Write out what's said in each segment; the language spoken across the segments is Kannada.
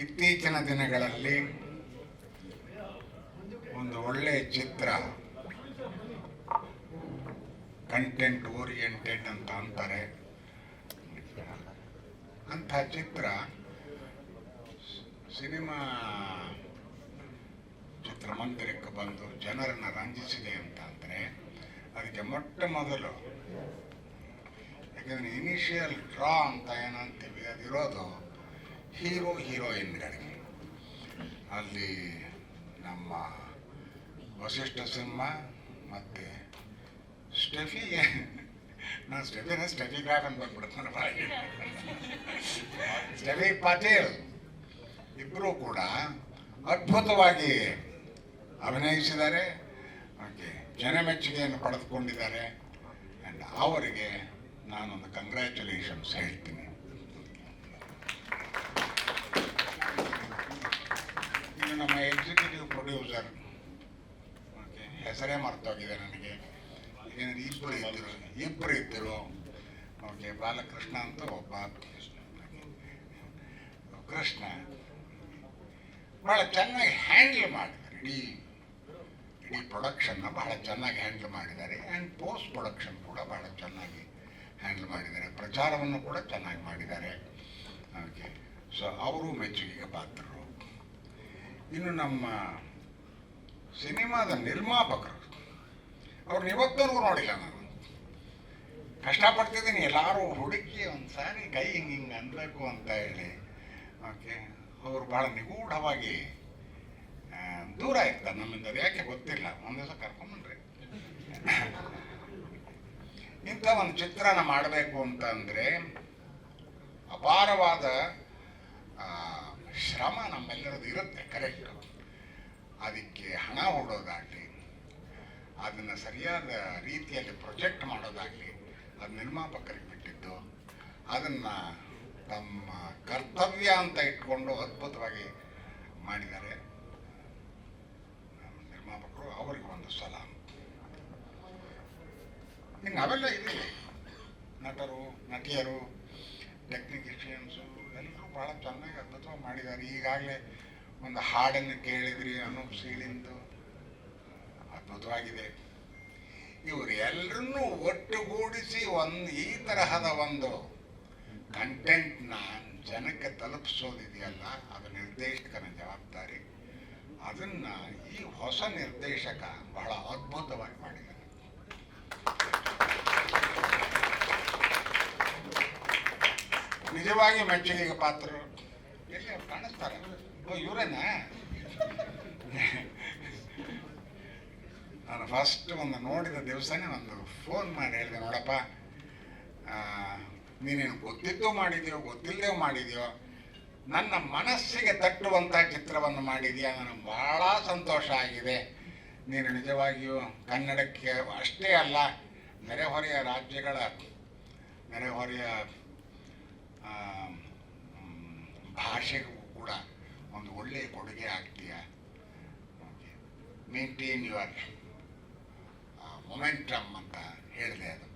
ಇತ್ತೀಚಿನ ದಿನಗಳಲ್ಲಿ ಒಂದು ಒಳ್ಳೆಯ ಚಿತ್ರ, ಕಂಟೆಂಟ್ ಓರಿಯೆಂಟೆಡ್ ಅಂತ ಅಂತಾರೆ, ಅಂಥ ಚಿತ್ರ ಸಿನಿಮಾ ಚಿತ್ರಮಂದಿರಕ್ಕೆ ಬಂದು ಜನರನ್ನು ರಂಜಿಸಿದೆ ಅಂತ ಅಂದರೆ ಅದಕ್ಕೆ ಮೊಟ್ಟ ಮೊದಲು, ಯಾಕಂದರೆ ಇನಿಷಿಯಲ್ ಡ್ರಾ ಅಂತ ಏನಂತೀವಿ ಅದಿರೋದು ಹೀರೋ ಹೀರೋಯಿನ್ಗಳಿಗೆ. ಅಲ್ಲಿ ನಮ್ಮ ವಸಿಷ್ಠ ಸಿಂಹ ಮತ್ತು ಸ್ಟೆಫಿಗೆ, ನಾನು ಸ್ಟೆಫಿಗ್ರಾಫ್ ಅಂತ ಬಂದ್ಬಿಡ್ತಾನೆ ಬಾಯಿ, ಸ್ಟೆಫಿ ಪಾಟೀಲ್ ಇಬ್ಬರೂ ಕೂಡ ಅದ್ಭುತವಾಗಿ ಅಭಿನಯಿಸಿದ್ದಾರೆ. ಓಕೆ, ಜನಮೆಚ್ಚುಗೆಯನ್ನು ಪಡೆದುಕೊಂಡಿದ್ದಾರೆ. ಆ್ಯಂಡ್ ಅವರಿಗೆ ನಾನೊಂದು ಕಂಗ್ರ್ಯಾಚುಲೇಷನ್ಸ್ ಹೇಳ್ತೀನಿ. ಇನ್ನು ನಮ್ಮ ಎಕ್ಸಿಕ್ಯೂಟಿವ್ ಪ್ರೊಡ್ಯೂಸರ್, ಓಕೆ, ಹೆಸರೇ ಮರ್ತೋಗಿದೆ ನನಗೆ, ಏನಾದ್ರು ಇಬ್ಬರು ಇದ್ದರು. ಓಕೆ, ಬಾಲಕೃಷ್ಣ ಅಂತ ಒಬ್ಬ, ಕೃಷ್ಣ ಭಾಳ ಚೆನ್ನಾಗಿ ಹ್ಯಾಂಡಲ್ ಮಾಡಿದ್ದಾರೆ. ಇಡೀ ಪ್ರೊಡಕ್ಷನ್ನ ಬಹಳ ಚೆನ್ನಾಗಿ ಹ್ಯಾಂಡಲ್ ಮಾಡಿದ್ದಾರೆ. ಆ್ಯಂಡ್ ಪೋಸ್ಟ್ ಪ್ರೊಡಕ್ಷನ್ ಕೂಡ ಬಹಳ ಚೆನ್ನಾಗಿ ಹ್ಯಾಂಡಲ್ ಮಾಡಿದ್ದಾರೆ. ಪ್ರಚಾರವನ್ನು ಕೂಡ ಚೆನ್ನಾಗಿ ಮಾಡಿದ್ದಾರೆ. ಓಕೆ, ಸೊ ಅವರು ಮೆಚ್ಚುಗೆಗೆ ಪಾತ್ರರು. ಇನ್ನು ನಮ್ಮ ಸಿನಿಮಾದ ನಿರ್ಮಾಪಕರು, ಅವ್ರನ್ನ ಇವತ್ತವರೆಗೂ ನೋಡಿಲ್ಲ ನಾನು. ಕಷ್ಟಪಡ್ತಿದ್ದೀನಿ ಎಲ್ಲರೂ ಹುಡುಕಿ ಒಂದು ಸಾರಿ ಕೈ ಹಿಂಗೆ ಅನ್ಬೇಕು ಅಂತ ಹೇಳಿ. ಓಕೆ, ಅವರು ಭಾಳ ನಿಗೂಢವಾಗಿ ದೂರ ಇರ್ತಾರೆ ನಮ್ಮಿಂದ, ಅದು ಯಾಕೆ ಗೊತ್ತಿಲ್ಲ. ಒಂದು ದಿವಸ ಕರ್ಕೊಂಡ್ಬಂದ್ರಿ. ಇಂಥ ಒಂದು ಚಿತ್ರನ ಮಾಡಬೇಕು ಅಂತ ಅಂದರೆ ಅಪಾರವಾದ ಶ್ರಮ ನಮ್ಮೆಲ್ಲರದ್ದು ಇರುತ್ತೆ, ಕರೆಕ್ಟು. ಅದಕ್ಕೆ ಹಣ ಹೂಡೋದಾಗಲಿ, ಅದನ್ನು ಸರಿಯಾದ ರೀತಿಯಲ್ಲಿ ಪ್ರೊಜೆಕ್ಟ್ ಮಾಡೋದಾಗಲಿ, ಅದು ನಿರ್ಮಾಪಕರಿಗೆ ಬಿಟ್ಟಿದ್ದು. ಅದನ್ನು ತಮ್ಮ ಕರ್ತವ್ಯ ಅಂತ ಇಟ್ಕೊಂಡು ಅದ್ಭುತವಾಗಿ ಮಾಡಿದ್ದಾರೆ ನಿರ್ಮಾಪಕರು. ಅವರಿಗೆ ಒಂದು ಸಲಾಮ್. ಇನ್ನು ಅವೆಲ್ಲ ಇದೆ, ನಟರು, ನಟಿಯರು, ಟೆಕ್ನಿಷಿಯನ್ಸು ಎಲ್ಲರೂ ಭಾಳ ಚೆನ್ನಾಗಿ ಅದ್ಭುತವಾಗಿ ಮಾಡಿದ್ದಾರೆ. ಈಗಾಗಲೇ ಒಂದು ಹಾಡನ್ನು ಕೇಳಿದ್ರಿ, ಅನೂಪ್ ಸೀಳಿಂದು, ಅದ್ಭುತವಾಗಿದೆ. ಇವರು ಎಲ್ಲರನ್ನೂ ಒಟ್ಟುಗೂಡಿಸಿ ಈ ತರಹದ ಒಂದು ಕಂಟೆಂಟ್ನ ಜನಕ್ಕೆ ತಲುಪಿಸೋದಿದೆಯಲ್ಲ, ಅದು ನಿರ್ದೇಶಕನ ಜವಾಬ್ದಾರಿ. ಅದನ್ನು ಈ ಹೊಸ ನಿರ್ದೇಶಕ ಬಹಳ ಅದ್ಭುತವಾಗಿ ಮಾಡಿದ್ದಾನೆ. ನಿಜವಾಗಿ ಮೆಚ್ಚುಗೆಗೆ ಪಾತ್ರರು ಎಲ್ಲಿ ಕಾಣಿಸ್ತಾರೆ. ಓ, ಇವರೇನಾ? ನಾನು ಫಸ್ಟ್ ಒಂದು ನೋಡಿದ ದಿವಸನೇ ಒಂದು ಫೋನ್ ಮಾಡಿ ಹೇಳಿದೆ, ನೋಡಪ್ಪ, ನೀನೇನು ಗೊತ್ತಿದ್ದೋ ಮಾಡಿದೆಯೋ ಗೊತ್ತಿಲ್ಲದೆ ಮಾಡಿದೆಯೋ, ನನ್ನ ಮನಸ್ಸಿಗೆ ತಟ್ಟುವಂಥ ಚಿತ್ರವನ್ನು ಮಾಡಿದೆಯಾ, ನನಗೆ ಭಾಳ ಸಂತೋಷ ಆಗಿದೆ. ನೀನು ನಿಜವಾಗಿಯೂ ಕನ್ನಡಕ್ಕೆ ಅಷ್ಟೇ ಅಲ್ಲ, ನೆರೆಹೊರೆಯ ರಾಜ್ಯಗಳ, ನೆರೆಹೊರೆಯ ಭಾಷೆಗೂ ಕೂಡ ಒಂದು ಒಳ್ಳೆಯ ಕೊಡುಗೆ ಆಗ್ತೀಯ. ಮೇಂಟೈನ್ ಯುವರ್ ಮೊಮೆಂಟಮ್ ಅಂತ ಹೇಳಿದೆ. ಅದು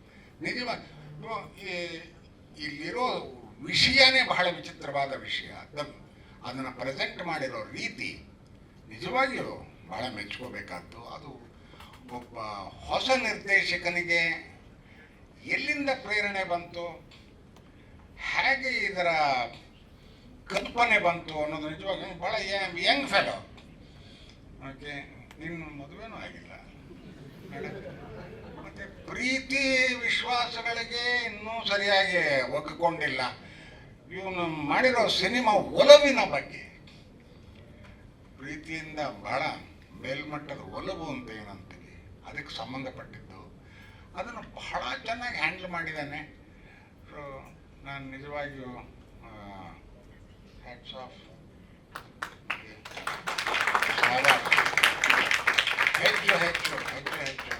ನಿಜವಾಗಿ ಇಲ್ಲಿರೋ ವಿಷಯನೇ ಬಹಳ ವಿಚಿತ್ರವಾದ ವಿಷಯ. ಅದನ್ನು ಪ್ರೆಸೆಂಟ್ ಮಾಡಿರೋ ರೀತಿ ನಿಜವಾಗಿಯೂ ಬಹಳ ಮೆಚ್ಕೋಬೇಕಾದ್ದು. ಅದು ಒಬ್ಬ ಹೊಸ ನಿರ್ದೇಶಕನಿಗೆ ಎಲ್ಲಿಂದ ಪ್ರೇರಣೆ ಬಂತು, ಹೇಗೆ ಇದರ ಕಲ್ಪನೆ ಬಂತು ಅನ್ನೋದು ನಿಜವಾಗಿ ಭಾಳ ಯಂಗ್ ಫೆಲೋ. ಓಕೆ, ನಿನ್ನ ಮದುವೆನೂ ಆಗಿಲ್ಲ, ಮತ್ತು ಪ್ರೀತಿ ವಿಶ್ವಾಸಗಳಿಗೆ ಇನ್ನೂ ಸರಿಯಾಗಿ ಒಗ್ಗಿಕೊಂಡಿಲ್ಲ. ಇವನು ಮಾಡಿರೋ ಸಿನಿಮಾ ಒಲವಿನ ಬಗ್ಗೆ, ಪ್ರೀತಿಯಿಂದ ಬಹಳ ಮೇಲ್ಮಟ್ಟದ ಒಲವು ಅಂತ ಏನಂತೀವಿ, ಅದಕ್ಕೆ ಸಂಬಂಧಪಟ್ಟಿದ್ದು, ಅದನ್ನು ಬಹಳ ಚೆನ್ನಾಗಿ ಹ್ಯಾಂಡಲ್ ಮಾಡಿದ್ದಾನೆ. ಸೊ ನಾನು ನಿಜವಾಗಿಯೂ ಹ್ಯಾಟ್ಸ್ ಆಫ್. ಹೆಚ್ಚು ಹೆಚ್ಚು ಹೆಚ್ಚು ಹೆಚ್ಚು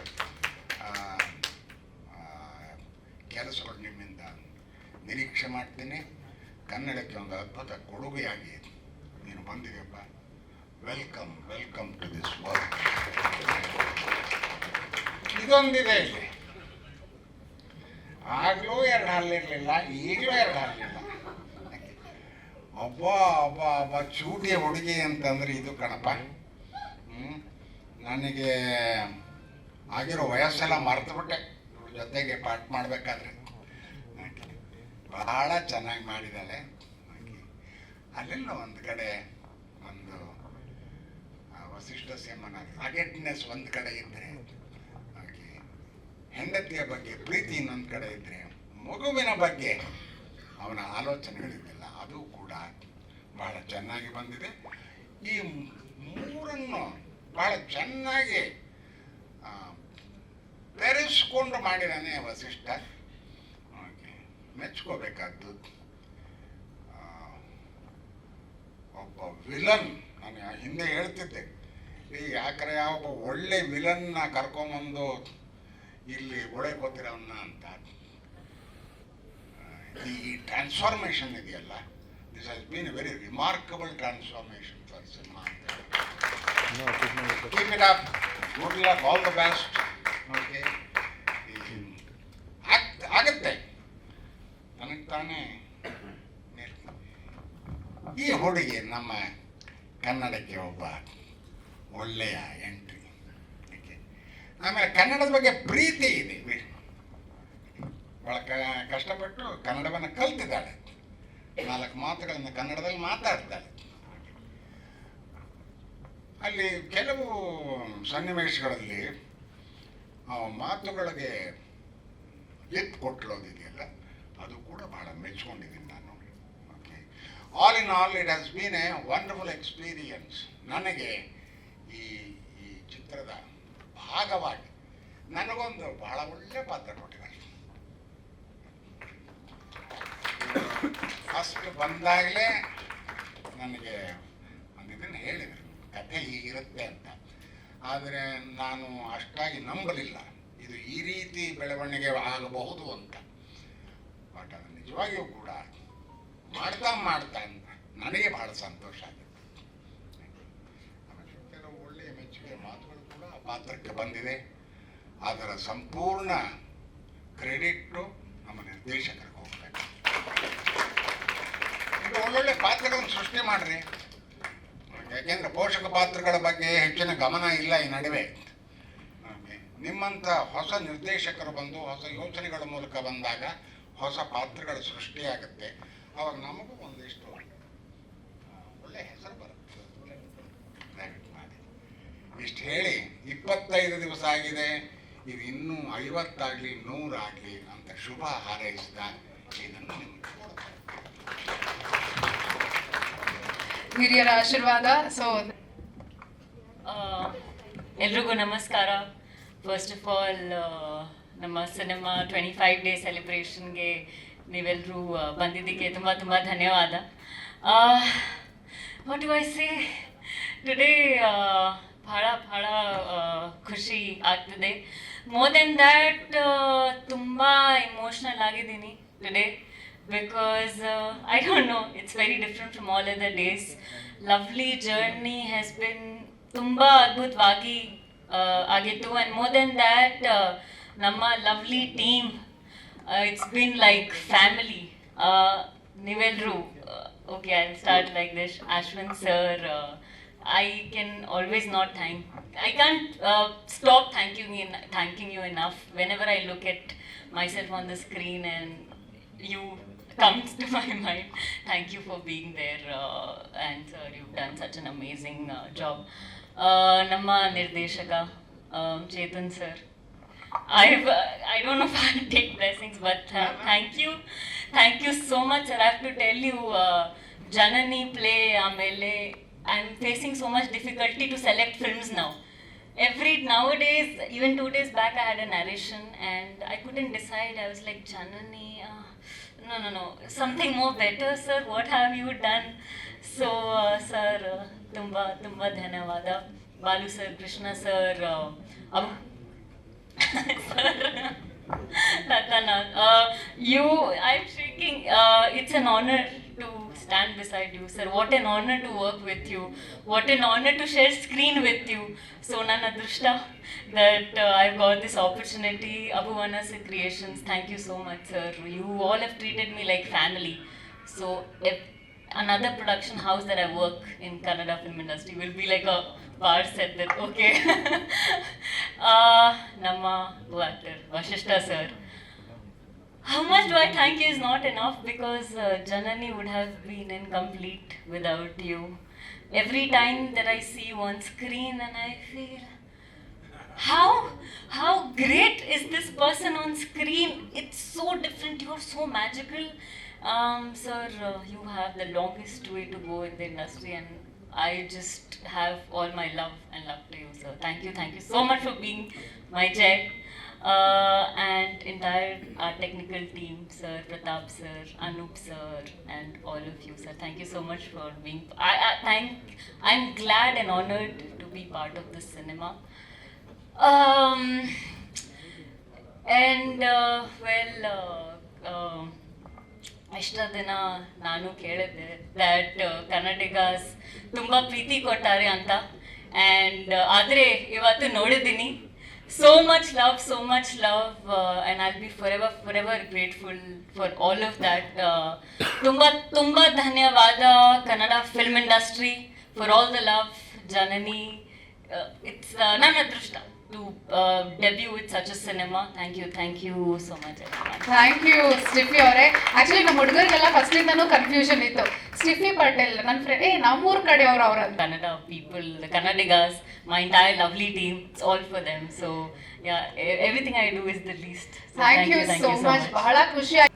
ಕೆಲಸಗಳು ನಿಮ್ಮಿಂದ ನಿರೀಕ್ಷೆ ಮಾಡ್ತೀನಿ. ಕನ್ನಡಕ್ಕೆ ಒಂದು ಅದ್ಭುತ ಕೊಡುಗೆಯಾಗಿ ನೀನು ಬಂದಿದೆಯಪ್ಪ. Welcome, welcome to this work. ಇದೊಂದಿದೆ ಇಲ್ಲಿ, ಆಗಲೂ ಎರಡು ಹಲ್ಲಿರಲಿಲ್ಲ, ಈಗಲೂ ಎರಡು ಹಲ್ಲಿಲ್ಲ. ಒಬ್ಬ ಒಬ್ಬ ಒಬ್ಬ ಚೂಟಿಯ ಹುಡುಗಿ ಅಂತಂದ್ರೆ ಇದು ಕಣಪ್ಪ. ನನಗೆ ಆಗಿರೋ ವಯಸ್ಸೆಲ್ಲ ಮರೆತುಬಿಟ್ಟೆ ಇವ್ರ ಜೊತೆಗೆ ಪಾಠ ಮಾಡಬೇಕಾದ್ರೆ. ಬಹಳ ಚೆನ್ನಾಗಿ ಮಾಡಿದ್ದಾಳೆ. ಅಲ್ಲೆಲ್ಲ ಒಂದು ಕಡೆ ಒಂದು ವಸಿಷ್ಠ ಸೇಮನ ಅಗೆಟ್ನೆಸ್ ಒಂದು ಕಡೆ ಇದ್ದರೆ, ಹೆಂಡತಿಯ ಬಗ್ಗೆ ಪ್ರೀತಿ ಇನ್ನೊಂದು ಕಡೆ ಇದ್ದರೆ, ಮಗುವಿನ ಬಗ್ಗೆ ಅವನ ಆಲೋಚನೆಗಳಿದೆಯಲ್ಲ ಅದು ಕೂಡ ಬಹಳ ಚೆನ್ನಾಗಿ ಬಂದಿದೆ. ಈ ಮೂರನ್ನು ಬಹಳ ಚೆನ್ನಾಗಿ ಬೆರೆಸ್ಕೊಂಡು ಮಾಡಿದಾನೆ ವಸಿಷ್ಠ. ಮೆಚ್ಕೋಬೇಕಾದ್ದು. ಒಬ್ಬ ವಿಲನ್, ನಾನು ಹಿಂದೆ ಹೇಳ್ತಿದ್ದೆ, ಯಾಕಂದ್ರೆ ಒಬ್ಬ ಒಳ್ಳೆ ವಿಲನ್ನ ಕರ್ಕೊಂಬಂದು ಇಲ್ಲಿ ಒಳಗೋತಿರೋನ್ನ ಅಂತ. ಈ ಟ್ರಾನ್ಸ್ಫಾರ್ಮೇಶನ್ ಇದೆಯಲ್ಲ, this has been a very remarkable transformation for cinema. Keep it up, good luck, all the best. Okay, ಆಗತ್ತೆ ನನಗೆ ತಾನೇ. ಈ ಹುಡುಗಿ ನಮ್ಮ ಕನ್ನಡಕ್ಕೆ ಒಬ್ಬ ಒಳ್ಳೆಯ ಎಂಟ್ರಿ. ಆಮೇಲೆ ಕನ್ನಡದ ಬಗ್ಗೆ ಪ್ರೀತಿ ಇದೆ. ಭಾಳ ಕಷ್ಟಪಟ್ಟು ಕನ್ನಡವನ್ನು ಕಲ್ತಿದ್ದಾಳೆ. 4 ಮಾತುಗಳನ್ನು ಕನ್ನಡದಲ್ಲಿ ಮಾತಾಡ್ತಾಳೆ. ಅಲ್ಲಿ ಕೆಲವು ಸನ್ನಿವೇಶಗಳಲ್ಲಿ ಮಾತುಗಳಿಗೆ ಎತ್ತು ಕೊಟ್ಟಿರೋದಿದೆಯಲ್ಲ, ಅದು ಕೂಡ ಬಹಳ ಮೆಚ್ಕೊಂಡಿದ್ದೀನಿ ನಾನು. Okay, all in all it has been a wonderful experience. ನನಗೆ ಈ ಚಿತ್ರದ ಭಾಗವಾಗಿ ನನಗೊಂದು ಬಹಳ ಒಳ್ಳೆ ಪಾತ್ರ ಕೊಟ್ಟಿದ್ದಾರೆ. ಫಸ್ಟ್ ಬಂದಾಗಲೇ ನನಗೆ ಒಂದು ಇದನ್ನು ಹೇಳಿದರು, ಕಥೆ ಹೀಗಿರುತ್ತೆ ಅಂತ. ಆದರೆ ನಾನು ಅಷ್ಟಾಗಿ ನಂಬಲಿಲ್ಲ ಇದು ಈ ರೀತಿ ಬೆಳವಣಿಗೆ ಆಗಬಹುದು ಅಂತ. ಬಟ್ ಅದು ನಿಜವಾಗಿಯೂ ಕೂಡ ಮಾಡ್ತಾ ನನಗೆ ಬಹಳ ಸಂತೋಷ ಆಗಿದೆ. ಆಮೇಲೆ ಕೆಲವು ಒಳ್ಳೆಯ ಮೆಚ್ಚುಗೆ ಮಾತುಗಳು ಕೂಡ ಆ ಪಾತ್ರಕ್ಕೆ ಬಂದಿದೆ. ಅದರ ಸಂಪೂರ್ಣ ಕ್ರೆಡಿಟ್ಟು ನಮ್ಮ ನಿರ್ದೇಶಕರಿಗೆ ಹೋಗಬೇಕು. ಇದು ಒಳ್ಳೊಳ್ಳೆ ಪಾತ್ರಗಳನ್ನು ಸೃಷ್ಟಿ ಮಾಡ್ರಿ. ಯಾಕೆಂದ್ರೆ ಪೋಷಕ ಪಾತ್ರಗಳ ಬಗ್ಗೆ ಹೆಚ್ಚಿನ ಗಮನ ಇಲ್ಲ ಈ ನಡುವೆ. ನಿಮ್ಮಂಥ ಹೊಸ ನಿರ್ದೇಶಕರು ಬಂದು ಹೊಸ ಯೋಚನೆಗಳ ಮೂಲಕ ಬಂದಾಗ ಹೊಸ ಪಾತ್ರಗಳ ಸೃಷ್ಟಿಯಾಗುತ್ತೆ. ಅವಾಗ ನಮಗೂ ಒಂದಿಷ್ಟು ಒಳ್ಳೆ ಹೆಸರು ಬರುತ್ತೆ. ದಯವಿಟ್ಟು ಮಾಡಿ. ಇಷ್ಟು ಹೇಳಿ 25 ದಿವಸ ಆಗಿದೆ, ಇದು ಇನ್ನೂ 50 ಆಗಲಿ 100 ಆಗಲಿ ಅಂತ ಶುಭ ಹಾರೈಸಿದ ಇದನ್ನು ನಿಮಗೆ ಕೊಡ್ತಾರೆ. ಹಿರಿಯರ ಆಶೀರ್ವಾದ. ಸೊ ಎಲ್ರಿಗೂ ನಮಸ್ಕಾರ. ಫಸ್ಟ್ ಆಫ್ ಆಲ್ ನಮ್ಮ ಸಿನಿಮಾ 25 ಡೇ ಸೆಲೆಬ್ರೇಷನ್ಗೆ ನೀವೆಲ್ಲರೂ ಬಂದಿದ್ದಕ್ಕೆ ತುಂಬ ತುಂಬ ಧನ್ಯವಾದ. What do I say today, ಭಾಳ ಭಾಳ ಖುಷಿ ಆಗ್ತಿದೆ. ಮೋರ್ ದೆನ್ ದ್ಯಾಟ್ ತುಂಬ ಇಮೋಷ್ನಲ್ ಆಗಿದ್ದೀನಿ today. Because I don't know, it's very different from all other days. Lovely journey has been tumba adbhutvagi agittu, and more than that namma lovely team, it's been like family. Nivelru, okay, I'll start like this. Ashwin sir, I can always not I can't stop thanking you enough. Whenever I look at myself on the screen and you comes to my mind. Thank you for being there, and sir, you've done such an amazing job. Namma nirdeshaka Chetan sir, I don't know if I'll take blessings, but thank you so much sir. I have to tell you, Janani play amele, I'm facing so much difficulty to select films now. Nowadays, even 2 days back I had a narration and I couldn't decide. I was like, Janani, no, something more better sir, what have you done? So sir, tumba dhanyavada. Balu sir, Krishna sir, sir, Tatana, I'm shaking. It's an honor to stand beside you sir. What an honor to work with you, what an honor to share screen with you. So ನನ್ನ ಅದೃಷ್ಟ that I've got this opportunity. Abhuvanasa Creations, thank you so much sir. You all have treated me like family. So another production house that I work in Kannada film industry will be like a bar set that okay. Namma actor Vashishta sir. How much do I thank you is not enough because Janani would have been incomplete without you. Every time that I see you on screen and I feel how great is this person on screen. It's so different. You are so magical. Sir, you have the longest way to go in the industry and I just have all my love to you, sir. Thank you so much for being my Jay. And entire our technical team, sir, Pratap sir, Anup sir, and all of you, sir. Thank you so much for being. I'm glad and honored to be part of this cinema. ಇಷ್ಟ ದಿನ ನಾನು ಕೇಳಿದ್ದೆ ದ್ಯಾಟ್ ಕನ್ನಡಿಗಾಸ್ ತುಂಬ ಪ್ರೀತಿ ಕೊಟ್ಟಾರೆ ಅಂತ ಆ್ಯಂಡ್ ಆದರೆ ಇವತ್ತು ನೋಡಿದ್ದೀನಿ so much love and I'll be forever grateful for all of that. Tumba dhanyawada Kannada film industry for all the love. Janani, it's ನನ್ನ ಅದೃಷ್ಟ to debut with such a cinema. Thank you so much everyone. Thank you Steffi ಅವರೇ. ಆಕ್ಚುಲಿ ನಮ್ಮ ಹುಡುಗರಿಗೆಲ್ಲ ಫಸ್ಟ್ ಇಂದನೂ ಕನ್ಫ್ಯೂಷನ್ ಇತ್ತು. ಸ್ಟಿಫಿ ಪಟೇಲ್ ನನ್ನ ಫ್ರೆಂಡ್ ನಮ್ಮೂರ್ ಕಡೆಯವರು ಅವ್ರ Kannada people, the Kannadigas, my entire lovely team, it's all for them. So yeah, everything I do is the least. So thank you so much. ಬಹಳ ಖುಷಿ ಆಯ್ತು.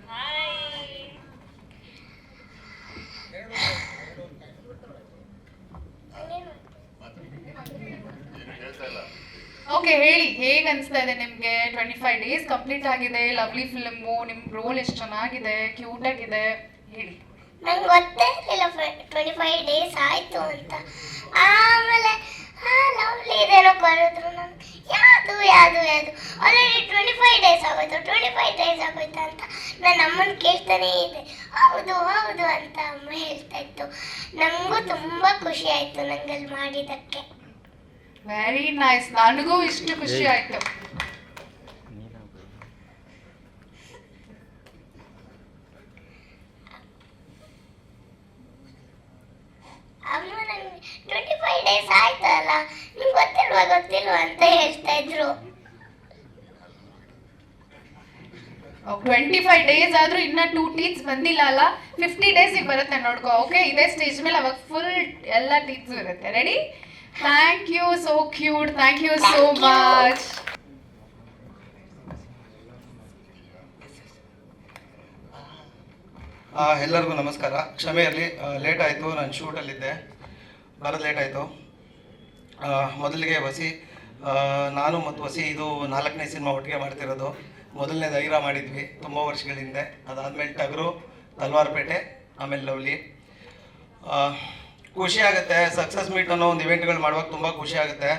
ಓಕೆ, ಹೇಳಿ ಹೇಗೆ ಅನಿಸ್ತಾ ಇದೆ ನಿಮಗೆ? 25 ಡೇಸ್ ಕಂಪ್ಲೀಟ್ ಆಗಿದೆ, ಲವ್ಲಿ ಫಿಲ್ಮು, ನಿಮ್ಮ ರೋಲ್ ಎಷ್ಟು ಚೆನ್ನಾಗಿದೆ, ಕ್ಯೂಟ್ ಆಗಿದೆ, ಹೇಳಿ. ನಂಗೆ ಗೊತ್ತೇ ಇರಲಿಲ್ಲ 25 ಡೇಸ್ ಆಯಿತು ಅಂತ. ಆಮೇಲೆ ಲವ್ಲಿ ಇದೇನೋ ಕರೆದ್ರು. ನನಗೆ ಯಾವುದು ಆಲ್ರೆಡಿ 25 ಡೇಸ್ ಆಗೋಯ್ತು ಅಂತ ನಾನು ಅಮ್ಮನ ಕೇಳ್ತಾನೇ ಇದೆ. ಹೌದು ಅಂತ ಅಮ್ಮ ಹೇಳ್ತಾ ಇತ್ತು. ನನಗೂ ತುಂಬ ಖುಷಿ ಆಯಿತು ನಂಗಲ್ಲಿ ಮಾಡಿದ್ದಕ್ಕೆ. Very nice. ನನಗೂ ಇಷ್ಟು ಖುಷಿ ಆಯ್ತು. ಅಮ್ಮ ನಂಗೆ 25 ಡೇಸ್ ಆಯ್ತಲ್ಲ, ನಿಮ್ಗೆ ಗೊತ್ತಿಲ್ವಾ ಅಂತ ಹೇಳ್ತಾ ಇದ್ರು. 25 ಡೇಸ್ ಆದ್ರೂ ಇನ್ನ 2 ಟೀತ್ಸ್ ಬಂದಿಲ್ಲ ಅಲ್ಲ. 50 ಡೇಸಿಗೆ ಬರುತ್ತೆ ನೋಡ್ಕೋ. ಓಕೆ, ಇದೇ ಸ್ಟೇಜ್ ಮೇಲೆ ಅವಾಗ ಫುಲ್ ಎಲ್ಲ ಟೀತ್ಸ್ ಇರುತ್ತೆ. Ready? Thank you, so cute. Thank you so much. ಎಲ್ಲರಿಗೂ ನಮಸ್ಕಾರ. ಕ್ಷಮೆ ಇರಲಿ, ಲೇಟ್ ಆಯಿತು. ನಾನು ಶೂಟಲ್ಲಿದ್ದೆ, ಬರೋದು ಲೇಟ್ ಆಯಿತು. ಮೊದಲಿಗೆ ವಸಿ, ನಾನು ಮತ್ತು ವಸಿ ಇದು 4ನೇ ಸಿನಿಮಾ ಒಟ್ಟಿಗೆ ಮಾಡ್ತಿರೋದು. ಮೊದಲನೇ ಧೈರ್ಯ ಮಾಡಿದ್ವಿ ತುಂಬ ವರ್ಷಗಳ ಹಿಂದೆ. ಅದಾದಮೇಲೆ ಟಗರು, ತಲ್ವಾರ್ಪೇಟೆ, ಆಮೇಲೆ ಲವ್ಲಿ. ಖುಷಿ ಆಗುತ್ತೆ. ಸಕ್ಸಸ್ ಮೀಟ್ ಅನ್ನೋ ಒಂದು ಇವೆಂಟ್ಗಳು ಮಾಡುವಾಗ ತುಂಬ ಖುಷಿ ಆಗುತ್ತೆ.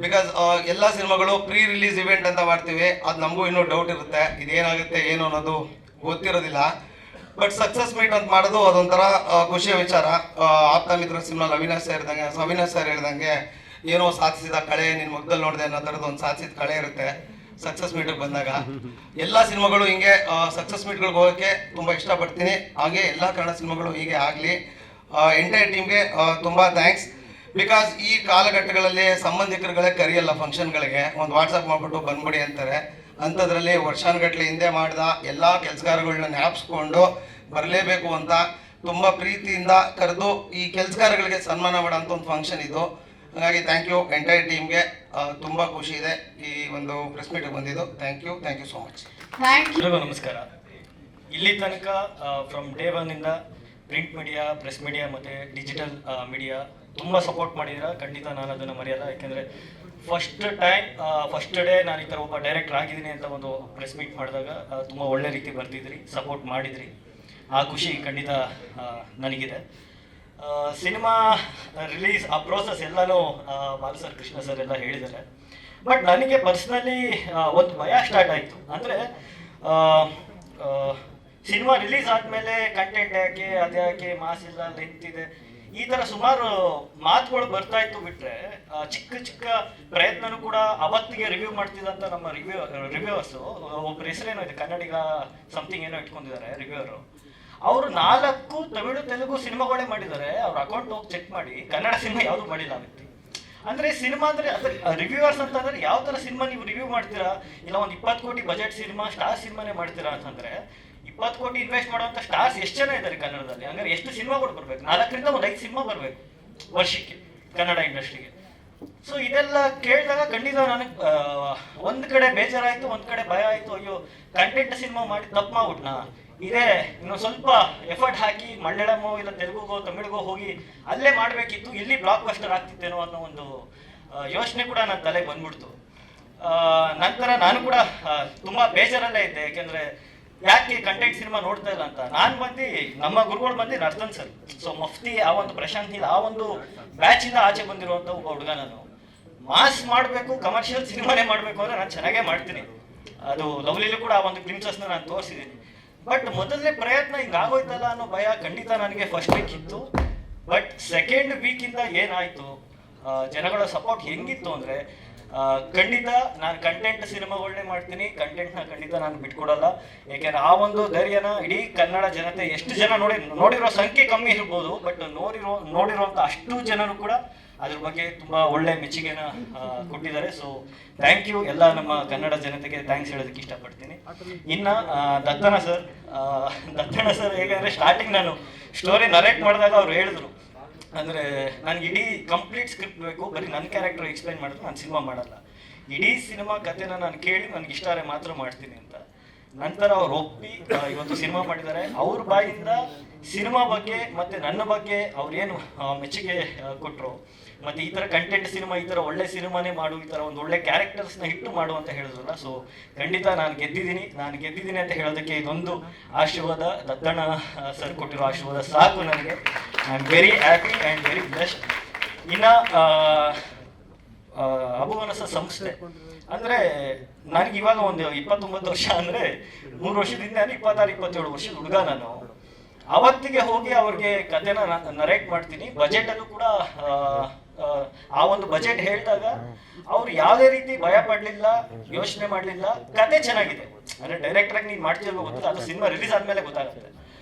ಬಿಕಾಸ್ ಎಲ್ಲ ಸಿನಿಮಾಗಳು ಪ್ರೀ ರಿಲೀಸ್ ಇವೆಂಟ್ ಅಂತ ಮಾಡ್ತೀವಿ. ಅದು ನಮಗೂ ಇನ್ನೂ ಡೌಟ್ ಇರುತ್ತೆ, ಇದೇನಾಗುತ್ತೆ ಏನು ಅನ್ನೋದು ಗೊತ್ತಿರೋದಿಲ್ಲ. ಬಟ್ ಸಕ್ಸಸ್ ಮೀಟ್ ಅಂತ ಮಾಡೋದು ಅದೊಂಥರ ಖುಷಿಯ ವಿಚಾರ. ಆಪ್ತ ಮಿತ್ರ ಸಿನಿಮಾ ಅವಿನಾಶ್ ಸರ್ ಹೇಳ್ದಂಗೆ ಏನೋ ಸಾಧಿಸಿದ ಕಳೆ ನಿನ್ನ ಮುಖದಲ್ಲಿ ನೋಡಿದೆ ಅನ್ನೋ ಥರದ್ದು ಒಂದು ಸಾಧಿಸಿದ ಕಳೆ ಇರುತ್ತೆ ಸಕ್ಸಸ್ ಮೀಟಿಗೆ ಬಂದಾಗ. ಎಲ್ಲ ಸಿನಿಮಾಗಳು ಹಿಂಗೆ ಸಕ್ಸಸ್ ಮೀಟ್ಗಳಿಗೆ ಹೋಗೋಕ್ಕೆ ತುಂಬ ಇಷ್ಟಪಡ್ತೀನಿ. ಹಾಗೆ ಎಲ್ಲ ಕನ್ನಡ ಸಿನಿಮಾಗಳು ಹೀಗೆ ಆಗಲಿ. ಎಂಟೈರ್ ಟೀಮ್ಗೆ ತುಂಬ ಥ್ಯಾಂಕ್ಸ್. ಬಿಕಾಸ್ ಈ ಕಾಲಘಟ್ಟಗಳಲ್ಲಿ ಸಂಬಂಧಿಕರುಗಳೇ ಕರೆಯಲ್ಲ ಫಂಕ್ಷನ್ಗಳಿಗೆ, ಒಂದು ವಾಟ್ಸಪ್ ಮಾಡಿಬಿಟ್ಟು ಬಂದ್ಬಿಡಿ ಅಂತಾರೆ. ಅಂಥದ್ರಲ್ಲಿ ವರ್ಷಾನುಗಟ್ಟಲೆ ಹಿಂದೆ ಮಾಡಿದ ಎಲ್ಲ ಕೆಲಸಗಾರಗಳನ್ನ ಜ್ಞಾಪಿಸ್ಕೊಂಡು ಬರಲೇಬೇಕು ಅಂತ ತುಂಬ ಪ್ರೀತಿಯಿಂದ ಕರೆದು ಈ ಕೆಲಸಗಾರಗಳಿಗೆ ಸನ್ಮಾನ ಮಾಡೋಂಥ ಒಂದು ಫಂಕ್ಷನ್ ಇದು. ಹಾಗಾಗಿ ಥ್ಯಾಂಕ್ ಯು ಎಂಟೈರ್ ಟೀಮ್ಗೆ. ತುಂಬ ಖುಷಿ ಇದೆ ಈ ಒಂದು ಪ್ರೆಸ್ ಮೀಟಿಗೆ ಬಂದಿದ್ದು. Thank you so much. ಎಲ್ರಿಗೂ ನಮಸ್ಕಾರ. ಇಲ್ಲಿ ತನಕ ಫ್ರಮ್ ಡೇ ಒನ್ನಿಂದ ಪ್ರಿಂಟ್ ಮೀಡಿಯಾ, ಪ್ರೆಸ್ ಮೀಡಿಯಾ ಮತ್ತು ಡಿಜಿಟಲ್ ಮೀಡಿಯಾ ತುಂಬ ಸಪೋರ್ಟ್ ಮಾಡಿದ್ದೀರಾ. ಖಂಡಿತ ನಾನು ಅದನ್ನು ಮರೆಯಲ್ಲ. ಯಾಕೆಂದರೆ ಫಸ್ಟ್ ಡೇ ನಾನು ಈ ಥರ ಒಬ್ಬ ಡೈರೆಕ್ಟರ್ ಆಗಿದ್ದೀನಿ ಅಂತ ಒಂದು ಪ್ರೆಸ್ ಮೀಟ್ ಮಾಡಿದಾಗ ತುಂಬ ಒಳ್ಳೆ ರೀತಿ ಬರ್ತಿದ್ರಿ, ಸಪೋರ್ಟ್ ಮಾಡಿದ್ರಿ. ಆ ಖುಷಿ ಖಂಡಿತ ನನಗಿದೆ. ಸಿನಿಮಾ ರಿಲೀಸ್ ಆ ಪ್ರೋಸೆಸ್ ಎಲ್ಲನೂ ಬಾಲು ಸರ್, ಕೃಷ್ಣ ಸರ್ ಎಲ್ಲ ಹೇಳಿದ್ದಾರೆ. ಬಟ್ ನನಗೆ ಪರ್ಸ್ನಲಿ ಒಂದು ಭಯ ಸ್ಟಾರ್ಟ್ ಆಯಿತು. ಅಂದರೆ ಸಿನಿಮಾ ರಿಲೀಸ್ ಆದಮೇಲೆ ಕಂಟೆಂಟ್ ಯಾಕೆ, ಅದ್ಯಾಕೆ, ಮಾಸ್ ಇಲ್ಲ, ಲೆಂತ್ ಇದೆ, ಈ ಥರ ಸುಮಾರು ಮಾತುಗಳು ಬರ್ತಾ ಇತ್ತು. ಬಿಟ್ಟರೆ ಚಿಕ್ಕ ಪ್ರಯತ್ನನೂ ಕೂಡ ಅವತ್ತಿಗೆ ರಿವ್ಯೂ ಮಾಡ್ತಿದ್ದಂಥ ನಮ್ಮ ರಿವ್ಯೂವರ್ಸು, ಒಬ್ಬರ ಹೆಸರೇನೋ ಇದೆ, ಕನ್ನಡಿಗ ಸಮಥಿಂಗ್ ಏನೋ ಇಟ್ಕೊಂಡಿದ್ದಾರೆ ರಿವ್ಯೂವರು. ಅವರು 4 ತಮಿಳು ತೆಲುಗು ಸಿನಿಮಾಗಳೇ ಮಾಡಿದ್ದಾರೆ. ಅವ್ರ ಅಕೌಂಟ್ ಹೋಗಿ ಚೆಕ್ ಮಾಡಿ, ಕನ್ನಡ ಸಿನಿಮಾ ಯಾವುದು ಮಾಡಿಲ್ಲ ಆ ವ್ಯಕ್ತಿ. ಅಂದ್ರೆ ಸಿನಿಮಾ ಅಂದ್ರೆ ರಿವ್ಯೂವರ್ಸ್ ಅಂತಂದ್ರೆ ಯಾವ ತರ ಸಿನಿಮಾ ನೀವು ರಿವ್ಯೂ ಮಾಡ್ತೀರಾ? ಇಲ್ಲ ಒಂದು 20 ಕೋಟಿ ಬಜೆಟ್ ಸಿನಿಮಾ, ಸ್ಟಾರ್ ಸಿನಿಮಾನೇ ಮಾಡ್ತೀರಾ ಅಂತಂದ್ರೆ 20 ಕೋಟಿ ಇನ್ವೆಸ್ಟ್ ಮಾಡುವಂತ ಸ್ಟಾರ್ಸ್ ಎಷ್ಟು ಜನ ಇದ್ದಾರೆ ಕನ್ನಡದಲ್ಲಿ? ಹಂಗಾರೆ ಎಷ್ಟು ಸಿನಿಮಾಗಳು ಬರ್ಬೇಕು? 4ರಿಂದ ಒಂದು 5 ಸಿನಿಮಾ ಬರ್ಬೇಕು ವರ್ಷಕ್ಕೆ ಕನ್ನಡ ಇಂಡಸ್ಟ್ರಿಗೆ. ಸೊ ಇದೆಲ್ಲ ಕೇಳಿದಾಗ ಖಂಡಿತ ನನಗೆ ಒಂದ್ ಕಡೆ ಬೇಜಾರಾಯ್ತು, ಒಂದ್ ಕಡೆ ಭಯ ಆಯ್ತು. ಅಯ್ಯೋ, ಕಂಟೆಂಟ್ ಸಿನಿಮಾ ಮಾಡಿ ತಪ್ಪು ಮಾಡ್ಬಿಟ್ನಾ? ಇದೇ ಇನ್ನೊಂದು ಸ್ವಲ್ಪ ಎಫರ್ಟ್ ಹಾಕಿ ಮಲಯಾಳಮೋ ಇಲ್ಲ ತೆಲುಗುಗೋ ತಮಿಳಿಗೋ ಹೋಗಿ ಅಲ್ಲೇ ಮಾಡಬೇಕಿತ್ತು, ಇಲ್ಲಿ ಬ್ಲಾಕ್ ಬಸ್ಟರ್ ಆಗ್ತಿತ್ತೇನೋ ಅನ್ನೋ ಒಂದು ಯೋಚನೆ ಕೂಡ ನನ್ನ ತಲೆಗೆ ಬಂದ್ಬಿಡ್ತು. ನಂತರ ನಾನು ಕೂಡ ತುಂಬಾ ಬೇಜಾರಲ್ಲೇ ಇದ್ದೆ. ಯಾಕೆಂದ್ರೆ ಯಾಕೆ ಕಂಟೆಂಟ್ ಸಿನಿಮಾ ನೋಡ್ತಾ ಇಲ್ಲ ಅಂತ. ನಾನು ಬಂದು ನಮ್ಮ ಗುರುಗಳು ಬಂದು ನರ್ತನ್ ಸರ್, ಸೊ ಮಫ್ತಿ ಆ ಒಂದು ಪ್ರಶಾಂತ್ ನೀಲ್ ಆ ಒಂದು ಬ್ಯಾಚ್ ಇಂದ ಆಚೆ ಬಂದಿರುವಂತ ಒಬ್ಬ ಹುಡುಗ. ನಾನು ಮಾಸ್ ಮಾಡಬೇಕು, ಕಮರ್ಷಿಯಲ್ ಸಿನಿಮಾನೇ ಮಾಡಬೇಕು ಅಂದ್ರೆ ನಾನು ಚೆನ್ನಾಗೇ ಮಾಡ್ತೀನಿ. ಅದು ಲವ್ಲಿಲೂ ಕೂಡ ಆ ಒಂದು ಗ್ಲಿಮ್ಸಸ್ ನಾನು ತೋರಿಸಿದ್ದೀನಿ. ಬಟ್ ಮೊದಲನೇ ಪ್ರಯತ್ನ ಹಿಂಗಾಗೋಯ್ತಲ್ಲ ಅನ್ನೋ ಭಯ ಖಂಡಿತ ನನಗೆ ಫಸ್ಟ್ ವೀಕ್ ಇತ್ತು. ಬಟ್ ಸೆಕೆಂಡ್ ವೀಕಿಂದ ಏನಾಯ್ತು, ಜನಗಳ ಸಪೋರ್ಟ್ ಹೆಂಗಿತ್ತು ಅಂದ್ರೆ ಖಂಡಿತ ನಾನು ಕಂಟೆಂಟ್ ಸಿನಿಮಾಗಳನ್ನೇ ಮಾಡ್ತೀನಿ. ಕಂಟೆಂಟ್ನ ಖಂಡಿತ ನಾನು ಬಿಟ್ಕೊಡಲ್ಲ. ಯಾಕೆಂದ್ರೆ ಆ ಒಂದು ಧೈರ್ಯನ ಇಡೀ ಕನ್ನಡ ಜನತೆ ಎಷ್ಟು ಜನ ನೋಡಿರೋ ಸಂಖ್ಯೆ ಕಮ್ಮಿ ಇರ್ಬೋದು, ಬಟ್ ನೋಡಿರುವಂತ ಅಷ್ಟು ಜನರು ಕೂಡ ಅದ್ರ ಬಗ್ಗೆ ತುಂಬಾ ಒಳ್ಳೆ ಮೆಚ್ಚುಗೆನ ಕೊಟ್ಟಿದ್ದಾರೆ. ಸೊ ಥ್ಯಾಂಕ್ ಯು ಎಲ್ಲ ನಮ್ಮ ಕನ್ನಡ ಜನತೆಗೆ ಥ್ಯಾಂಕ್ಸ್ ಹೇಳೋದಕ್ಕೆ ಇಷ್ಟಪಡ್ತೀನಿ. ಇನ್ನ ದತ್ತಣ್ಣ ಸರ್ ಹೇಗಂದ್ರೆ ಸ್ಟಾರ್ಟಿಂಗ್ ನಾನು ಸ್ಟೋರಿ ನರೇಟ್ ಮಾಡಿದಾಗ ಅವ್ರು ಹೇಳಿದ್ರು, ಅಂದ್ರೆ ನನ್ಗೆ ಇಡೀ ಕಂಪ್ಲೀಟ್ ಸ್ಕ್ರಿಪ್ಟ್ ಬೇಕು, ಬರೀ ನನ್ನ ಕ್ಯಾರೆಕ್ಟರ್ ಎಕ್ಸ್ಪ್ಲೈನ್ ಮಾಡಿದ್ರೆ ನಾನು ಸಿನಿಮಾ ಮಾಡಲ್ಲ, ಇಡೀ ಸಿನಿಮಾ ಕಥೆನ ನಾನು ಕೇಳಿ ನನಗೆ ಇಷ್ಟ ಮಾಡ್ತ್ರ ಮಾಡ್ತೀನಿ ಅಂತ. ನಂತರ ಅವ್ರು ಒಪ್ಪಿ ಇವತ್ತು ಸಿನಿಮಾ ಮಾಡಿದ್ದಾರೆ. ಅವ್ರ ಬಾಯಿಂದ ಸಿನಿಮಾ ಬಗ್ಗೆ ಮತ್ತೆ ನನ್ನ ಬಗ್ಗೆ ಅವ್ರೇನು ಮೆಚ್ಚುಗೆ ಕೊಟ್ಟರು, ಮತ್ತೆ ಈ ತರ ಕಂಟೆಂಟ್ ಸಿನಿಮಾ, ಈ ತರ ಒಳ್ಳೆ ಸಿನಿಮಾನೇ ಮಾಡು, ಈ ತರ ಒಂದು ಒಳ್ಳೆ ಕ್ಯಾರೆಕ್ಟರ್ಸ್ನ ಹಿಟ್ಟು ಮಾಡು ಅಂತ ಹೇಳಿದ್ರಲ್ಲ. ಸೊ ಖಂಡಿತ ನಾನು ಗೆದ್ದಿದ್ದೀನಿ ಅಂತ ಹೇಳೋದಕ್ಕೆ ಇದೊಂದು ಆಶೀರ್ವಾದ, ದತ್ತಣ್ಣ ಸರ್ ಕೊಟ್ಟಿರೋ ಆಶೀರ್ವಾದ ಸಾಕು ನನಗೆ. I am very happy and very blessed. ಇನ್ನು ಅಭುವನಸ ಸಂಸ್ಥೆ ಅಂದ್ರೆ ನನಗೆ ಇವಾಗ ಒಂದು 29 ವರ್ಷ ಅಂದ್ರೆ 3 ವರ್ಷದಿಂದ 26-27 ವರ್ಷದ ಹುಡುಗ ನಾನು. ಅವತ್ತಿಗೆ ಹೋಗಿ ಅವ್ರಿಗೆ ಕಥೆನ ನರೇಟ್ ಮಾಡ್ತೀನಿ. ಬಜೆಟ್ ಅಲ್ಲೂ ಕೂಡ ಆ ಒಂದು ಬಜೆಟ್ ಹೇಳಿದಾಗ ಅವ್ರು ಯಾವುದೇ ರೀತಿ ಭಯ ಪಡ್ಲಿಲ್ಲ, ಯೋಚನೆ ಮಾಡ್ಲಿಲ್ಲ. ಕತೆ ಚೆನ್ನಾಗಿದೆ ಅಂದ್ರೆ ಡೈರೆಕ್ಟರ್ ಆಗಿ ನೀನ್ ಮಾಡ್ತಿರೋ ಗೊತ್ತಿಲ್ಲ, ಅದು ಸಿನಿಮಾ ರಿಲೀಸ್ ಆದ್ಮೇಲೆ ಗೊತ್ತಾಗುತ್ತೆ.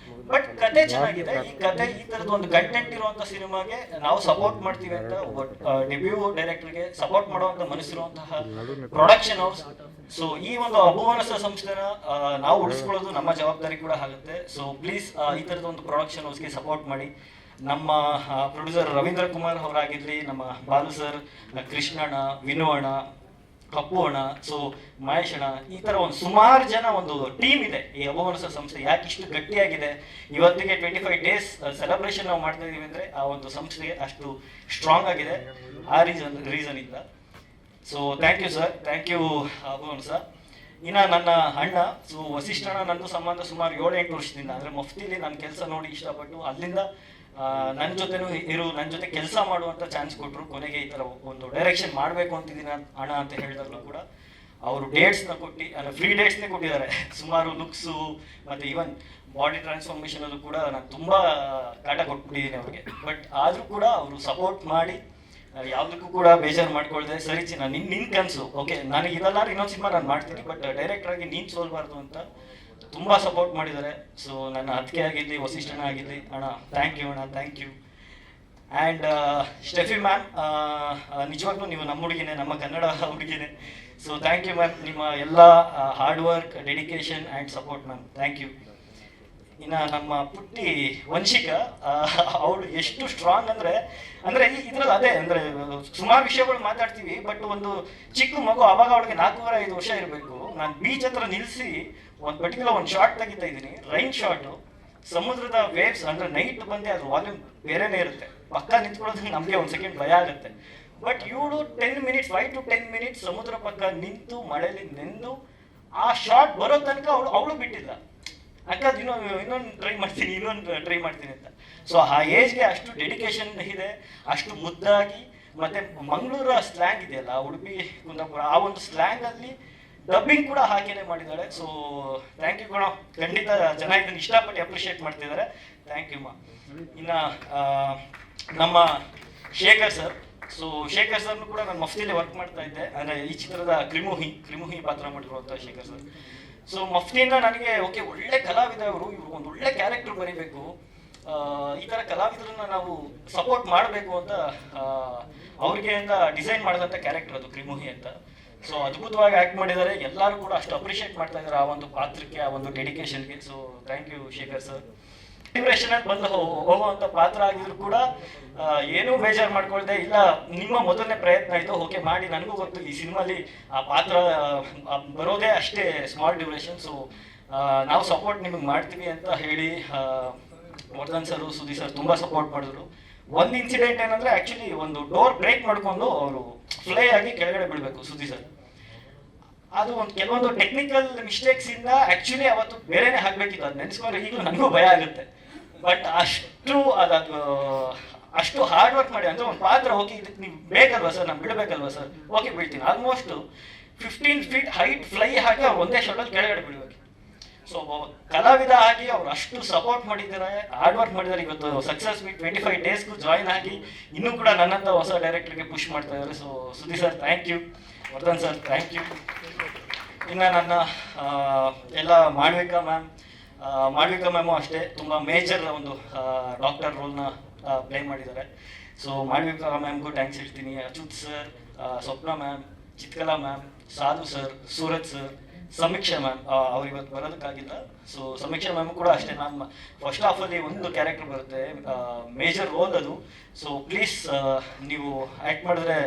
ಬಟ್ ಕತೆ ಚೆನ್ನಾಗಿದೆ. ಈ ಕತೆ ಈ ತರದ ಒಂದು ಕಂಟೆಂಟ್ ಇರುವಂತ ಸಿನಿಮಾಗೆ ನಾವು ಸಪೋರ್ಟ್ ಮಾಡ್ತೀವಿ ಅಂತ ಡೆಬ್ಯೂ ಡೈರೆಕ್ಟರ್ಗೆ ಸಪೋರ್ಟ್ ಮಾಡುವಂತ ಮನಸ್ಸಿರುವಂತಹ ಪ್ರೊಡಕ್ಷನ್ ಹೌಸ್. ಸೊ ಈ ಒಂದು ಅಭುವನಸ ಸಂಸ್ಥೆನ ನಾವು ಉಳಿಸ್ಕೊಳ್ಳೋದು ನಮ್ಮ ಜವಾಬ್ದಾರಿ ಕೂಡ ಆಗುತ್ತೆ. ಸೊ ಪ್ಲೀಸ್ ಈ ತರದ ಒಂದು ಪ್ರೊಡಕ್ಷನ್ ಹೌಸ್ಗೆ ಸಪೋರ್ಟ್ ಮಾಡಿ. ನಮ್ಮ ಪ್ರೊಡ್ಯೂಸರ್ ರವೀಂದ್ರ ಕುಮಾರ್ ಅವರಾಗಿರ್ಲಿ, ನಮ್ಮ ಬಾಲು ಸರ್, ಕೃಷ್ಣಣ್ಣ, ವಿನು ಅಣ್ಣ, ಕಪ್ಪು ಅಣ್ಣ, ಸೊ ಮಹೇಶ್ ಅಣ್ಣ, ಈ ತರ ಒಂದು ಸುಮಾರು ಜನ ಒಂದು ಟೀಮ್ ಇದೆ ಈ ಅಭುವನಸ ಸಂಸ್ಥೆ. ಯಾಕೆ ಇಷ್ಟು ಗಟ್ಟಿಯಾಗಿದೆ ಇವತ್ತಿಗೆ 25 ಡೇಸ್ ಸೆಲೆಬ್ರೇಷನ್ ನಾವು ಮಾಡ್ತಾ ಇದೀವಿ ಅಂದ್ರೆ ಆ ಒಂದು ಸಂಸ್ಥೆ ಅಷ್ಟು ಸ್ಟ್ರಾಂಗ್ ಆಗಿದೆ. ಆ ರೀಸನ್ ಇಂದ. So thank you sir, thank you ಅಭುವನಸ. ಇನ್ನ ನನ್ನ ಅಣ್ಣ, ಸೊ ವಸಿಷ್ಠ ಅಣ್ಣ ನಂದು ಸಂಬಂಧ ಸುಮಾರು 7-8 ವರ್ಷದಿಂದ, ಅಂದ್ರೆ ಮಫ್ತಿಲಿ ನನ್ನ ಕೆಲಸ ನೋಡಿ ಇಷ್ಟಪಟ್ಟು ಅಲ್ಲಿಂದ ನನ್ನ ಜೊತೆನೂ ನನ್ನ ಜೊತೆ ಕೆಲಸ ಮಾಡುವಂತ ಚಾನ್ಸ್ ಕೊಟ್ಟರು. ಕೊನೆಗೆ ಈ ತರ ಒಂದು ಡೈರೆಕ್ಷನ್ ಮಾಡಬೇಕು ಅಂತಿದ್ದೀನಿ ಅಣ್ಣ ಅಂತ ಹೇಳಿದಾಗಲೂ ಕೂಡ ಅವರು ಡೇಟ್ಸ್ನ ಕೊಟ್ಟು, ಅಂದ್ರೆ ಫ್ರೀ ಡೇಟ್ಸ್ನೇ ಕೊಟ್ಟಿದ್ದಾರೆ. ಸುಮಾರು ಲುಕ್ಸು ಮತ್ತೆ ಈವನ್ ಬಾಡಿ ಟ್ರಾನ್ಸ್ಫಾರ್ಮೇಶನ್ ಅಲ್ಲೂ ಕೂಡ ನಾನು ತುಂಬಾ ಕಾಟ ಕೊಟ್ಬಿಟ್ಟಿದ್ದೀನಿ ಅವ್ರಿಗೆ. ಬಟ್ ಆದ್ರೂ ಕೂಡ ಅವರು ಸಪೋರ್ಟ್ ಮಾಡಿ ಯಾವ್ದಕ್ಕೂ ಕೂಡ ಬೇಜಾರು ಮಾಡ್ಕೊಳ್ದೆ, ಸರಿ ಚಿನ್ನ ನಿನ್ ಕನಸು, ಓಕೆ ನನಗೆ ಇದಲ್ಲ ಇನ್ನೊಂದು ಸಿನಿಮಾ ನಾನು ಮಾಡ್ತೀನಿ, ಬಟ್ ಡೈರೆಕ್ಟರ್ ಆಗಿ ನೀನ್ ಸೋಲ್ಬಾರ್ದು ಅಂತ ತುಂಬಾ ಸಪೋರ್ಟ್ ಮಾಡಿದ್ದಾರೆ. ಸೊ ನನ್ನ ಅತ್ತಿಗೆ ಆಗಿರ್ಲಿ, ವಸಿಷ್ಠಣ್ಣ ಆಗಿರ್ಲಿ, ಅಣ್ಣ ಥ್ಯಾಂಕ್ ಯು ಅಣ್ಣ, thank you. And Steffi ma'am, ನಿಜವಾಗ್ಲೂ ನೀವು ನಮ್ಮ ಹುಡುಗಿನೇ, ನಮ್ಮ ಕನ್ನಡ ಹುಡುಗಿನೇ. ಸೊ ಥ್ಯಾಂಕ್ ಯು ಮ್ಯಾಮ್, ನಿಮ್ಮ ಎಲ್ಲ hard work, dedication and support ma'am, thank you. ಇನ್ನು ನಮ್ಮ ಪುಟ್ಟಿ ವಂಶಿಕಾ, ಅವಳು ಎಷ್ಟು ಸ್ಟ್ರಾಂಗ್ ಅಂದ್ರೆ ಇದ್ರಲ್ಲಿ ಅದೇ ಅಂದ್ರೆ ಸುಮಾರು ವಿಷಯಗಳು ಮಾತಾಡ್ತೀವಿ, ಬಟ್ ಒಂದು ಚಿಕ್ಕ ಮಗು ಅವಾಗ ಅವಳಿಗೆ 4-5 ವರ್ಷ ಇರಬೇಕು. ನಾನು ಬೀಚ್ ಹತ್ರ ನಿಲ್ಲಿಸಿ ಒಂದು ಪರ್ಟಿಕ್ಯುಲರ್ ಒಂದು ಶಾರ್ಟ್ ತೆಗಿತಾ ಇದ್ದೀನಿ, ರೈನ್ ಶಾರ್ಟ್, ಸಮುದ್ರದ ವೇವ್ಸ್ ಅಂದ್ರೆ ನೈಟ್ ಬಂದೆ ಅದ್ರ ವಾಲ್ಯೂಮ್ ಬೇರೆನೇ ಇರುತ್ತೆ. ಪಕ್ಕ ನಿಂತ್ಕೊಳ್ಳೋದಕ್ಕೆ ನಮಗೆ ಒಂದು ಸೆಕೆಂಡ್ ಭಯ ಆಗುತ್ತೆ. ಬಟ್ ಇವಳು 10 ಮಿನಿಟ್ಸ್ 5 to 10 ಮಿನಿಟ್ಸ್ ಸಮುದ್ರ ಪಕ್ಕ ನಿಂತು ಮಳೆಯಲ್ಲಿ ನೆಂದು ಆ ಶಾರ್ಟ್ ಬರೋ ತನಕ ಅವಳು ಬಿಟ್ಟಿಲ್ಲ. ಅಕ್ಕ ಇನ್ನೊಂದು ಟ್ರೈ ಮಾಡ್ತೀನಿ ಅಂತ. ಸೊ ಆ ಏಜ್ಗೆ ಅಷ್ಟು ಡೆಡಿಕೇಶನ್ ಇದೆ, ಅಷ್ಟು ಮುದ್ದಾಗಿ. ಮತ್ತೆ ಮಂಗಳೂರ ಸ್ಲ್ಯಾಂಗ್ ಇದೆಯಲ್ಲ, ಉಡುಪಿ ಕುಂದಾಪುರ, ಆ ಒಂದು ಸ್ಲ್ಯಾಂಗ್ ಅಲ್ಲಿ ಡಬ್ಬಿಂಗ್ ಕೂಡ ಹಾಕೇನೆ ಮಾಡಿದ್ದಾಳೆ. ಸೊ ಥ್ಯಾಂಕ್ ಯು ಕಣೋ, ಖಂಡಿತ ಜನ ಇದನ್ನ ಇಷ್ಟಪಟ್ಟು ಅಪ್ರಿಷಿಯೇಟ್ ಮಾಡ್ತಿದ್ದಾರೆ. ಥ್ಯಾಂಕ್ ಯು ಮಾ. ಇನ್ನ ನಮ್ಮ ಶೇಖರ್ ಸರ್, ಸೊ ಶೇಖರ್ ಸರ್ನು ಕೂಡ ನಾನು ಮಫ್ತಿಲಿ ವರ್ಕ್ ಮಾಡ್ತಾ ಇದ್ದೆ. ಅಂದ್ರೆ ಈ ಚಿತ್ರದ ಕ್ರಿಮುಹಿ ಪಾತ್ರ ಮಾಡಿರುವಂತ ಶೇಖರ್ ಸರ್. ಸೊ ಮಫ್ತಿಯಿಂದ ನನಗೆ ಓಕೆ ಒಳ್ಳೆ ಕಲಾವಿದ ಇವರು ಒಂದು ಒಳ್ಳೆ ಕ್ಯಾರೆಕ್ಟರ್ ಬರೀಬೇಕು, ಈ ಥರ ಕಲಾವಿದರನ್ನ ನಾವು ಸಪೋರ್ಟ್ ಮಾಡಬೇಕು ಅಂತ ಅವ್ರಿಗೆ ಡಿಸೈನ್ ಮಾಡಿದಂಥ ಕ್ಯಾರೆಕ್ಟರ್ ಅದು ಕ್ರಿಮುಹಿ ಅಂತ. ಸೊ ಅದ್ಭುತವಾಗಿ ಆ್ಯಕ್ಟ್ ಮಾಡಿದ್ದಾರೆ, ಎಲ್ಲರೂ ಕೂಡ ಅಷ್ಟು ಅಪ್ರಿಷಿಯೇಟ್ ಮಾಡ್ತಾ ಇದ್ದಾರೆ ಆ ಒಂದು ಪಾತ್ರಕ್ಕೆ, ಆ ಒಂದು ಡೆಡಿಕೇಶನ್ಗೆ. So thank you Shekhar sir. ಡಿಪ್ರೆಷನಲ್ಲಿ ಬಂದು ಹೋಗುವಂಥ ಪಾತ್ರ ಆಗಿದ್ರು ಕೂಡ ಏನೂ ಬೇಜಾರು ಮಾಡ್ಕೊಳ್ದೆ, ಇಲ್ಲ ನಿಮ್ಮ ಮೊದಲನೇ ಪ್ರಯತ್ನ ಇದು, ಓಕೆ ಮಾಡಿ, ನನಗೂ ಗೊತ್ತು ಈ ಸಿನಿಮಾಲಿ ಆ ಪಾತ್ರ ಬರೋದೇ ಅಷ್ಟೇ ಸ್ಮಾಲ್ ಡ್ಯೂರೇಷನ್, ಸೊ ನಾವು ಸಪೋರ್ಟ್ ನಿಮಗೆ ಮಾಡ್ತೀವಿ ಅಂತ ಹೇಳಿ ವರ್ಧನ್ ಸರ್, ಸುದೀಪ್ ಸರ್ ತುಂಬ ಸಪೋರ್ಟ್ ಮಾಡಿದ್ರು. ಒಂದು ಇನ್ಸಿಡೆಂಟ್ ಏನಂದ್ರೆ ಆಕ್ಚುಲಿ ಒಂದು ಡೋರ್ ಬ್ರೇಕ್ ಮಾಡ್ಕೊಂಡು ಅವರು ಫ್ಲೈ ಆಗಿ ಕೆಳಗಡೆ ಬೀಳಬೇಕು ಸುದೀಪ್ ಸರ್. ಅದು ಒಂದು ಕೆಲವೊಂದು ಟೆಕ್ನಿಕಲ್ ಮಿಸ್ಟೇಕ್ಸ್ ಇಂದ ಆಕ್ಚುಲಿ ಅವತ್ತು ಬೇರೆನೆ ಹಾಕ್ಬೇಕಿತ್ತು. ಅದು ನೆನೆಸ್ಕೊಂಡ್ರೆ ಈಗಲೂ ನನಗೂ ಭಯ ಆಗುತ್ತೆ. ಬಟ್ ಅಷ್ಟು ಹಾರ್ಡ್ ವರ್ಕ್ ಮಾಡಿ, ಅಂದ್ರೆ ಒಂದು ಪಾತ್ರ ಓಕೆ ಇದಕ್ಕೆ ನೀವು ಬೇಕಲ್ವಾ ಸರ್, ನಾನು ಬಿಡಬೇಕಲ್ವಾ ಸರ್, ಓಕೆ ಬೀಳ್ತೀನಿ. ಆಲ್ಮೋಸ್ಟ್ 15 feet ಹೈಟ್ ಫ್ಲೈ ಆಗಿ ಅವ್ರು ಒಂದೇ ಶಾಟಲ್ಲಿ ಕೆಳಗಡೆ ಬೀಳ್ಬೇಕು. ಸೊ ಕಲಾವಿದ ಆಗಿ ಅವ್ರು ಅಷ್ಟು ಸಪೋರ್ಟ್ ಮಾಡಿದ್ದಾರೆ, ಹಾರ್ಡ್ ವರ್ಕ್ ಮಾಡಿದ್ದಾರೆ. ಇವತ್ತು ಸಕ್ಸಸ್ ಮೀಟ್ 25 ಡೇಸ್ಗೂ ಜಾಯಿನ್ ಆಗಿ ಇನ್ನೂ ಕೂಡ ನನ್ನಂತ ಹೊಸ ಡೈರೆಕ್ಟರ್ಗೆ ಪುಷ್ ಮಾಡ್ತಾ ಇದ್ದಾರೆ. So Sudeep sir thank you, Vardhan sir thank you. ಇನ್ನು ನನ್ನ ಎಲ್ಲ ಮಾಳ್ವಿಕಾ ಮ್ಯಾಮು ಅಷ್ಟೇ ತುಂಬ ಮೇಜರ್ ಒಂದು ಡಾಕ್ಟರ್ ರೋಲ್ನ ಪ್ಲೇ ಮಾಡಿದ್ದಾರೆ. ಸೊ ಮಾಳ್ವಿಕಾ ಮ್ಯಾಮ್ಗೂ ಥ್ಯಾಂಕ್ಸ್ ಹೇಳ್ತೀನಿ. Achyut sir, Swapna ma'am, Chitkala ma'am, Sadhu sir, Suraj sir, Sameeksha ma'am ಅವ್ರು ಇವತ್ತು ಬರೋದಕ್ಕಾಗಿಲ್ಲ. ಸೊ ಸಮೀಕ್ಷಾ ಮ್ಯಾಮ್ ಕೂಡ ಅಷ್ಟೇ, ನಾನು ಫಸ್ಟ್ ಹಾಫಲ್ಲಿ ಒಂದು ಕ್ಯಾರೆಕ್ಟರ್ ಬರುತ್ತೆ, ಮೇಜರ್ ರೋಲ್ ಅದು. ಸೊ ಪ್ಲೀಸ್ ನೀವು ಆ್ಯಕ್ಟ್ ಮಾಡಿದ್ರೆ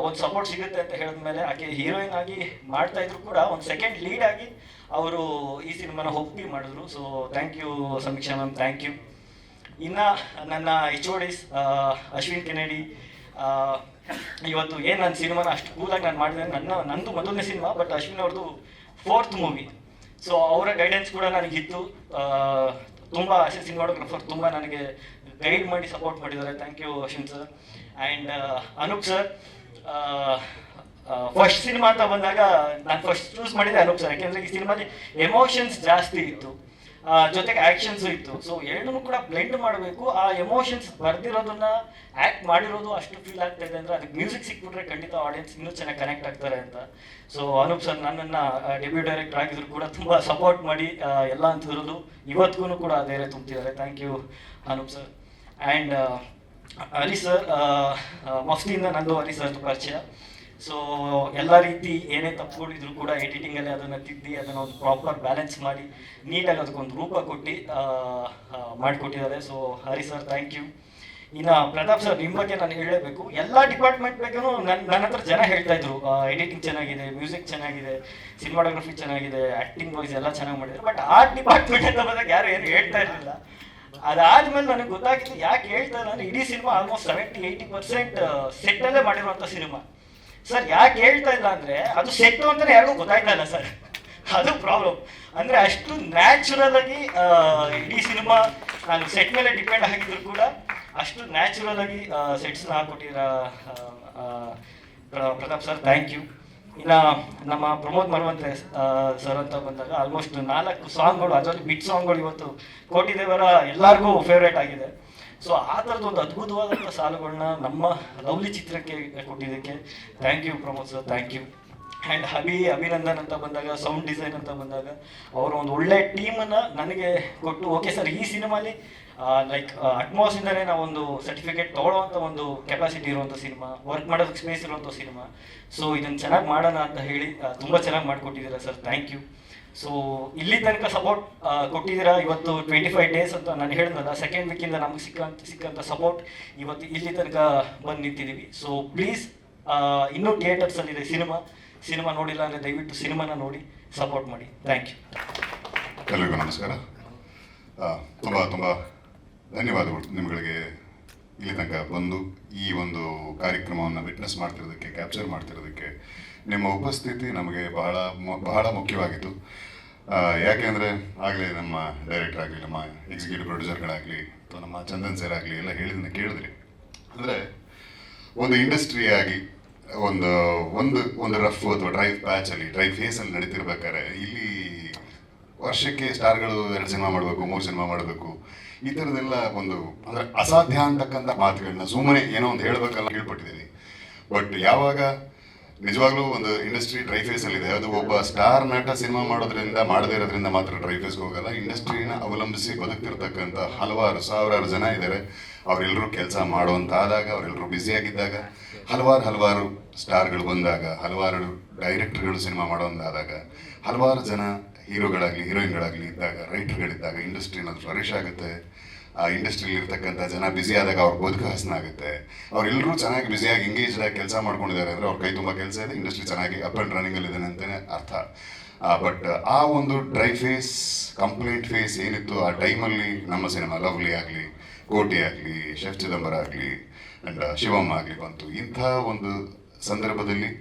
ಒಂದು ಸಪೋರ್ಟ್ ಸಿಗುತ್ತೆ ಅಂತ ಹೇಳಿದ್ಮೇಲೆ ಆಕೆ ಹೀರೋಯಿನ್ ಆಗಿ ಮಾಡ್ತಾ ಇದ್ರು ಕೂಡ ಒಂದು ಸೆಕೆಂಡ್ ಲೀಡ್ ಆಗಿ ಅವರು ಈ ಸಿನಿಮಾನ ಒಪ್ಪಿ ಮಾಡಿದ್ರು. ಸೊ ಥ್ಯಾಂಕ್ ಯು ಸಮೀಕ್ಷಾ ಮ್ಯಾಮ್, ಥ್ಯಾಂಕ್ ಯು. ಇನ್ನು ನನ್ನ HODs ಅಶ್ವಿನ್ ಕೆನೆಡಿ, ಇವತ್ತು ಏನು ನನ್ನ ಸಿನಿಮಾನ ಅಷ್ಟು ಕೂಲಾಗಿ ನಾನು ಮಾಡಿದೆ, ನಂದು ಮೊದಲನೇ ಸಿನಿಮಾ, ಬಟ್ ಅಶ್ವಿನ್ ಅವ್ರದ್ದು 4th ಮೂವಿ. ಸೊ ಅವರ ಗೈಡೆನ್ಸ್ ಕೂಡ ನನಗಿತ್ತು. ತುಂಬ ಸಿನಿಮಾಟೋಗ್ರಫರ್ ತುಂಬ ನನಗೆ ಗೈಡ್ ಮಾಡಿ ಸಪೋರ್ಟ್ ಮಾಡಿದ್ದಾರೆ. Thank you Ashwin sir. And Anoop sir, first cinema ಅಂತ ಬಂದಾಗ ನಾನು ಫಸ್ಟ್ ಚೂಸ್ ಮಾಡಿದೆ ಅನೂಪ್ ಸರ್, ಯಾಕೆಂದರೆ ಈ ಸಿನಿಮಾಲಿ ಎಮೋಷನ್ಸ್ ಜಾಸ್ತಿ ಇತ್ತು, ಜೊತೆಗೆ ಆ್ಯಕ್ಷನ್ಸು ಇತ್ತು. ಸೊ ಎರಡನ್ನೂ ಕೂಡ ಬ್ಲೆಂಡ್ ಮಾಡಬೇಕು. ಆ ಎಮೋಷನ್ಸ್ ಬರ್ದಿರೋದನ್ನ ಆ್ಯಕ್ಟ್ ಮಾಡಿರೋದು ಅಷ್ಟು ಫೀಲ್ ಆಗ್ತಾ ಇದೆ ಅಂದರೆ ಅದಕ್ಕೆ ಮ್ಯೂಸಿಕ್ ಸಿಕ್ಬಿಟ್ರೆ ಖಂಡಿತ ಆಡಿಯನ್ಸ್ ಇನ್ನೂ ಚೆನ್ನಾಗಿ ಕನೆಕ್ಟ್ ಆಗ್ತಾರೆ ಅಂತ. ಸೊ ಅನೂಪ್ ಸರ್ ನನ್ನನ್ನು ಡೆಬ್ಯೂ ಡೈರೆಕ್ಟರ್ ಆಗಿದ್ರು ಕೂಡ ತುಂಬ ಸಪೋರ್ಟ್ ಮಾಡಿ ಎಲ್ಲ ಅಂತಿರೋದು ಇವತ್ತಿಗೂ ಕೂಡ ಧೈರ್ಯ ತುಂಬ್ತಿದ್ದಾರೆ. Thank you Anoop sir. And Hari sir, ಮಫ್ತಿಯಿಂದ ನಂದು ಹರಿ ಸರ್ ಪರಿಚಯ. ಸೊ ಎಲ್ಲ ರೀತಿ ಏನೇ ತಪ್ಪುಗಳಿದ್ರು ಕೂಡ ಎಡಿಟಿಂಗಲ್ಲಿ ಅದನ್ನು ತಿದ್ದಿ ಅದನ್ನು ಒಂದು ಪ್ರಾಪರ್ ಬ್ಯಾಲೆನ್ಸ್ ಮಾಡಿ ನೀಟಾಗಿ ಅದಕ್ಕೊಂದು ರೂಪ ಕೊಟ್ಟು ಮಾಡಿಕೊಟ್ಟಿದ್ದಾರೆ. So Hari sir thank you. ಇನ್ನು ಪ್ರತಾಪ್ ಸರ್, ನಿಮ್ಮ ಬಗ್ಗೆ ನಾನು ಹೇಳಲೇಬೇಕು. ಎಲ್ಲ ಡಿಪಾರ್ಟ್ಮೆಂಟ್ ಬಗ್ಗೆನೂ ನನ್ನ ಹತ್ರ ಜನ ಹೇಳ್ತಾ ಇದ್ರು, ಎಡಿಟಿಂಗ್ ಚೆನ್ನಾಗಿದೆ, ಮ್ಯೂಸಿಕ್ ಚೆನ್ನಾಗಿದೆ, ಸಿನಿಮಾಟೋಗ್ರಫಿ ಚೆನ್ನಾಗಿದೆ, ಆ್ಯಕ್ಟಿಂಗ್ ವೈಸ್ ಎಲ್ಲ ಚೆನ್ನಾಗಿ ಮಾಡಿದ್ರು. ಬಟ್ ಆರ್ಟ್ ಡಿಪಾರ್ಟ್ಮೆಂಟ್ ಅಂತ ಬಂದಾಗ ಯಾರು ಏನು ಹೇಳ್ತಾ ಇರಲಿಲ್ಲ. ಅದಾದ್ಮೇಲೆ ನನಗೆ ಗೊತ್ತಾಗಿತ್ತು ಯಾಕೆ ಹೇಳ್ತಾ ಇಲ್ಲ ಅಂದರೆ, ಇಡೀ ಸಿನಿಮಾ ಆಲ್ಮೋಸ್ಟ್ 70-80% ಸೆಟ್ಟಲ್ಲೇ ಮಾಡಿರುವಂಥ ಸಿನಿಮಾ. ಸರ್ ಯಾಕೆ ಹೇಳ್ತಾ ಇಲ್ಲ ಅಂದರೆ, ಅದು ಸೆಟ್ಟು ಅಂತಲೇ ಯಾರಿಗೂ ಗೊತ್ತಾಗ್ತಾ ಇಲ್ಲ ಸರ್, ಅದು ಪ್ರಾಬ್ಲಮ್. ಅಂದರೆ ಅಷ್ಟು ನ್ಯಾಚುರಲ್ ಆಗಿ ಇಡೀ ಸಿನಿಮಾ ನಾನು ಸೆಟ್ ಮೇಲೆ ಡಿಪೆಂಡ್ ಆಗಿದ್ರು ಕೂಡ ಅಷ್ಟು ನ್ಯಾಚುರಲ್ ಆಗಿ ಸೆಟ್ಸ್ನ ಹಾಕೊಟ್ಟಿರೋ ಪ್ರತಾಪ್ ಸರ್ ಥ್ಯಾಂಕ್ ಯು. ಇನ್ನು ನಮ್ಮ ಪ್ರಮೋದ್ ಮರವಂತೆ ಸರ್ ಅಂತ ಬಂದಾಗ ಆಲ್ಮೋಸ್ಟ್ 4 ಸಾಂಗ್ಗಳು, ಅದರಲ್ಲಿ ಬಿಟ್ ಸಾಂಗ್ಗಳು ಇವತ್ತು ಕೋಟಿದೇವರ ಎಲ್ಲರಿಗೂ ಫೇವ್ರೇಟ್ ಆಗಿದೆ. ಸೊ ಆ ಥರದ್ದು ಒಂದು ಅದ್ಭುತವಾದಂಥ ಸಾಲುಗಳನ್ನ ನಮ್ಮ ಲವ್ಲಿ ಚಿತ್ರಕ್ಕೆ ಕೊಟ್ಟಿದ್ದಕ್ಕೆ thank you Pramod sir, thank you. And Abhinandan ಅಂತ ಬಂದಾಗ, ಸೌಂಡ್ ಡಿಸೈನ್ ಅಂತ ಬಂದಾಗ ಅವರು ಒಂದು ಒಳ್ಳೆ ಟೀಮನ್ನು ನನಗೆ ಕೊಟ್ಟು, ಓಕೆ ಸರ್ ಈ ಸಿನಿಮಾಲಿ ಲೈಕ್ ಅಟ್ಮಾಸಿಂದನೇ ನಾವೊಂದು ಸರ್ಟಿಫಿಕೇಟ್ ತೊಗೊಳ್ಳೋವಂಥ ಒಂದು ಕೆಪಾಸಿಟಿ ಇರುವಂಥ ಸಿನಿಮಾ, ವರ್ಕ್ ಮಾಡೋದಕ್ಕೆ ಸ್ಪೇಸ್ ಇರುವಂಥ ಸಿನಿಮಾ. ಸೊ ಇದನ್ನು ಚೆನ್ನಾಗಿ ಮಾಡೋಣ ಅಂತ ಹೇಳಿ ತುಂಬ ಚೆನ್ನಾಗಿ ಮಾಡಿಕೊಟ್ಟಿದ್ದೀರಾ ಸರ್, ಥ್ಯಾಂಕ್ ಯು. ಸೊ ಇಲ್ಲಿ ತನಕ ಸಪೋರ್ಟ್ ಕೊಟ್ಟಿದ್ದೀರಾ. ಇವತ್ತು 25 ಡೇಸ್ ಅಂತ ನಾನು ಹೇಳಿದ್ನಲ್ಲ, ಸೆಕೆಂಡ್ ವೀಕಿಂದ ನಮಗೆ ಸಿಕ್ಕಂಥ ಸಪೋರ್ಟ್ ಇವತ್ತು ಇಲ್ಲಿ ತನಕ ಬಂದು ನಿಂತಿದ್ದೀವಿ. ಸೊ ಪ್ಲೀಸ್ ಇನ್ನೂ ಥಿಯೇಟರ್ಸಲ್ಲಿದೆ ಸಿನಿಮಾ ನೋಡಿಲ್ಲ ಅಂದರೆ ದಯವಿಟ್ಟು ಸಿನಿಮಾನ ನೋಡಿ ಸಪೋರ್ಟ್ ಮಾಡಿ. Thank you. ಎಲ್ಲರಿಗೂ ನಮಸ್ಕಾರ. ತುಂಬ ಧನ್ಯವಾದಗಳು ನಿಮ್ಗಳಿಗೆ ಇಲ್ಲಿ ತನಕ ಬಂದು ಈ ಒಂದು ಕಾರ್ಯಕ್ರಮವನ್ನು ವಿಟ್ನೆಸ್ ಮಾಡ್ತಿರೋದಕ್ಕೆ, ಕ್ಯಾಪ್ಚರ್ ಮಾಡ್ತಿರೋದಕ್ಕೆ. ನಿಮ್ಮ ಉಪಸ್ಥಿತಿ ನಮಗೆ ಬಹಳ ಮುಖ್ಯವಾಗಿತ್ತು. ಯಾಕೆಂದರೆ ಆಗಲೇ ನಮ್ಮ ಡೈರೆಕ್ಟರ್ ಆಗಲಿ, ನಮ್ಮ ಎಕ್ಸಿಕ್ಯೂಟಿವ್ ಪ್ರೊಡ್ಯೂಸರ್ಗಳಾಗಲಿ, ಅಥವಾ ನಮ್ಮ ಚಂದನ್ ಸರ್ ಆಗಲಿ ಎಲ್ಲ ಹೇಳಿದ್ದನ್ನ ಕೇಳಿದ್ರಿ. ಅಂದರೆ ಒಂದು ಇಂಡಸ್ಟ್ರಿ ಆಗಿ ಒಂದು ರಫ್ ಅಥವಾ ಡ್ರೈ ಫೇಸಲ್ಲಿ ನಡೀತಿರ್ಬೇಕಾದ್ರೆ ಇಲ್ಲಿ ವರ್ಷಕ್ಕೆ ಸ್ಟಾರ್ಗಳು 2 ಸಿನಿಮಾ ಮಾಡಬೇಕು, 3 ಸಿನಿಮಾ ಮಾಡಬೇಕು, ಈ ಥರದ್ದೆಲ್ಲ ಒಂದು ಅಂದರೆ ಅಸಾಧ್ಯ ಅಂತಕ್ಕಂಥ ಮಾತುಗಳನ್ನ ಸುಮ್ಮನೆ ಏನೋ ಒಂದು ಹೇಳಬೇಕಲ್ಲ ಹೇಳ್ಕೊಟ್ಟಿದ್ದೀವಿ. ಬಟ್ ಯಾವಾಗ ನಿಜವಾಗ್ಲೂ ಒಂದು ಇಂಡಸ್ಟ್ರಿ ಡ್ರೈ ಫೇಸ್ ಅಲ್ಲಿ ಇದೆ. ಅದು ಒಬ್ಬ ಸ್ಟಾರ್ ನಟ ಸಿನಿಮಾ ಮಾಡೋದ್ರಿಂದ ಮಾಡದೇ ಇರೋದ್ರಿಂದ ಮಾತ್ರ ಡ್ರೈ ಫೇಸ್ ಹೋಗಲ್ಲ. ಇಂಡಸ್ಟ್ರಿನ ಅವಲಂಬಿಸಿ ಬದುಕ್ತಿರ್ತಕ್ಕಂಥ ಹಲವಾರು ಸಾವಿರಾರು ಜನ ಇದ್ದಾರೆ. ಅವರೆಲ್ಲರೂ ಕೆಲಸ ಮಾಡುವಂತಾದಾಗ, ಅವರೆಲ್ಲರೂ ಬ್ಯುಸಿಯಾಗಿದ್ದಾಗ, ಹಲವಾರು ಸ್ಟಾರ್ಗಳು ಬಂದಾಗ, ಹಲವಾರು ಡೈರೆಕ್ಟರ್ಗಳು ಸಿನಿಮಾ ಮಾಡೋದಾದಾಗ, ಹಲವಾರು ಜನ ಹೀರೋಗಳಾಗಲಿ ಹೀರೋಯಿನ್ಗಳಾಗಲಿ ಇದ್ದಾಗ, ರೈಟರ್ಗಳಿದ್ದಾಗ ಇಂಡಸ್ಟ್ರಿ ಅನ್ನೋದು ಫ್ಲರಿಶ್ ಆಗುತ್ತೆ. ಆ ಇಂಡಸ್ಟ್ರಿಯಲ್ಲಿ ಇರ್ತಕ್ಕಂಥ ಜನ ಬ್ಯುಸಿ ಆದಾಗ ಅವ್ರ ಬದುಕು ಹಸನ ಆಗುತ್ತೆ. ಅವರೆಲ್ಲರೂ ಚೆನ್ನಾಗಿ ಬ್ಯುಸಿಯಾಗಿ ಎಂಗೇಜ್ಡ್ ಆಗಿ ಕೆಲಸ ಮಾಡ್ಕೊಂಡಿದ್ದಾರೆ ಅಂದರೆ ಅವ್ರ ಕೈ ತುಂಬ ಕೆಲಸ ಇದೆ, ಇಂಡಸ್ಟ್ರಿ ಚೆನ್ನಾಗಿ ಅಪ್ ಆ್ಯಂಡ್ ರನ್ನಿಂಗಲ್ಲಿ ಇದೆ ಅಂತಲೇ ಅರ್ಥ. ಬಟ್ ಆ ಒಂದು ಡ್ರೈ ಫೇಸ್, ಕಂಪ್ಲೀಟ್ ಫೇಸ್ ಏನಿತ್ತು ಆ ಟೈಮಲ್ಲಿ ನಮ್ಮ ಸಿನಿಮಾ ಲವ್ಲಿ ಆಗಲಿ, ಕೋಟಿ ಆಗಲಿ, ಶೆಫ್ ಚಿದಂಬರ ಆಗಲಿ ಆ್ಯಂಡ್ ಶಿವಮ್ಮ ಆಗಲಿ ಬಂತು. ಇಂಥ ಒಂದು ಸಂದರ್ಭದಲ್ಲಿ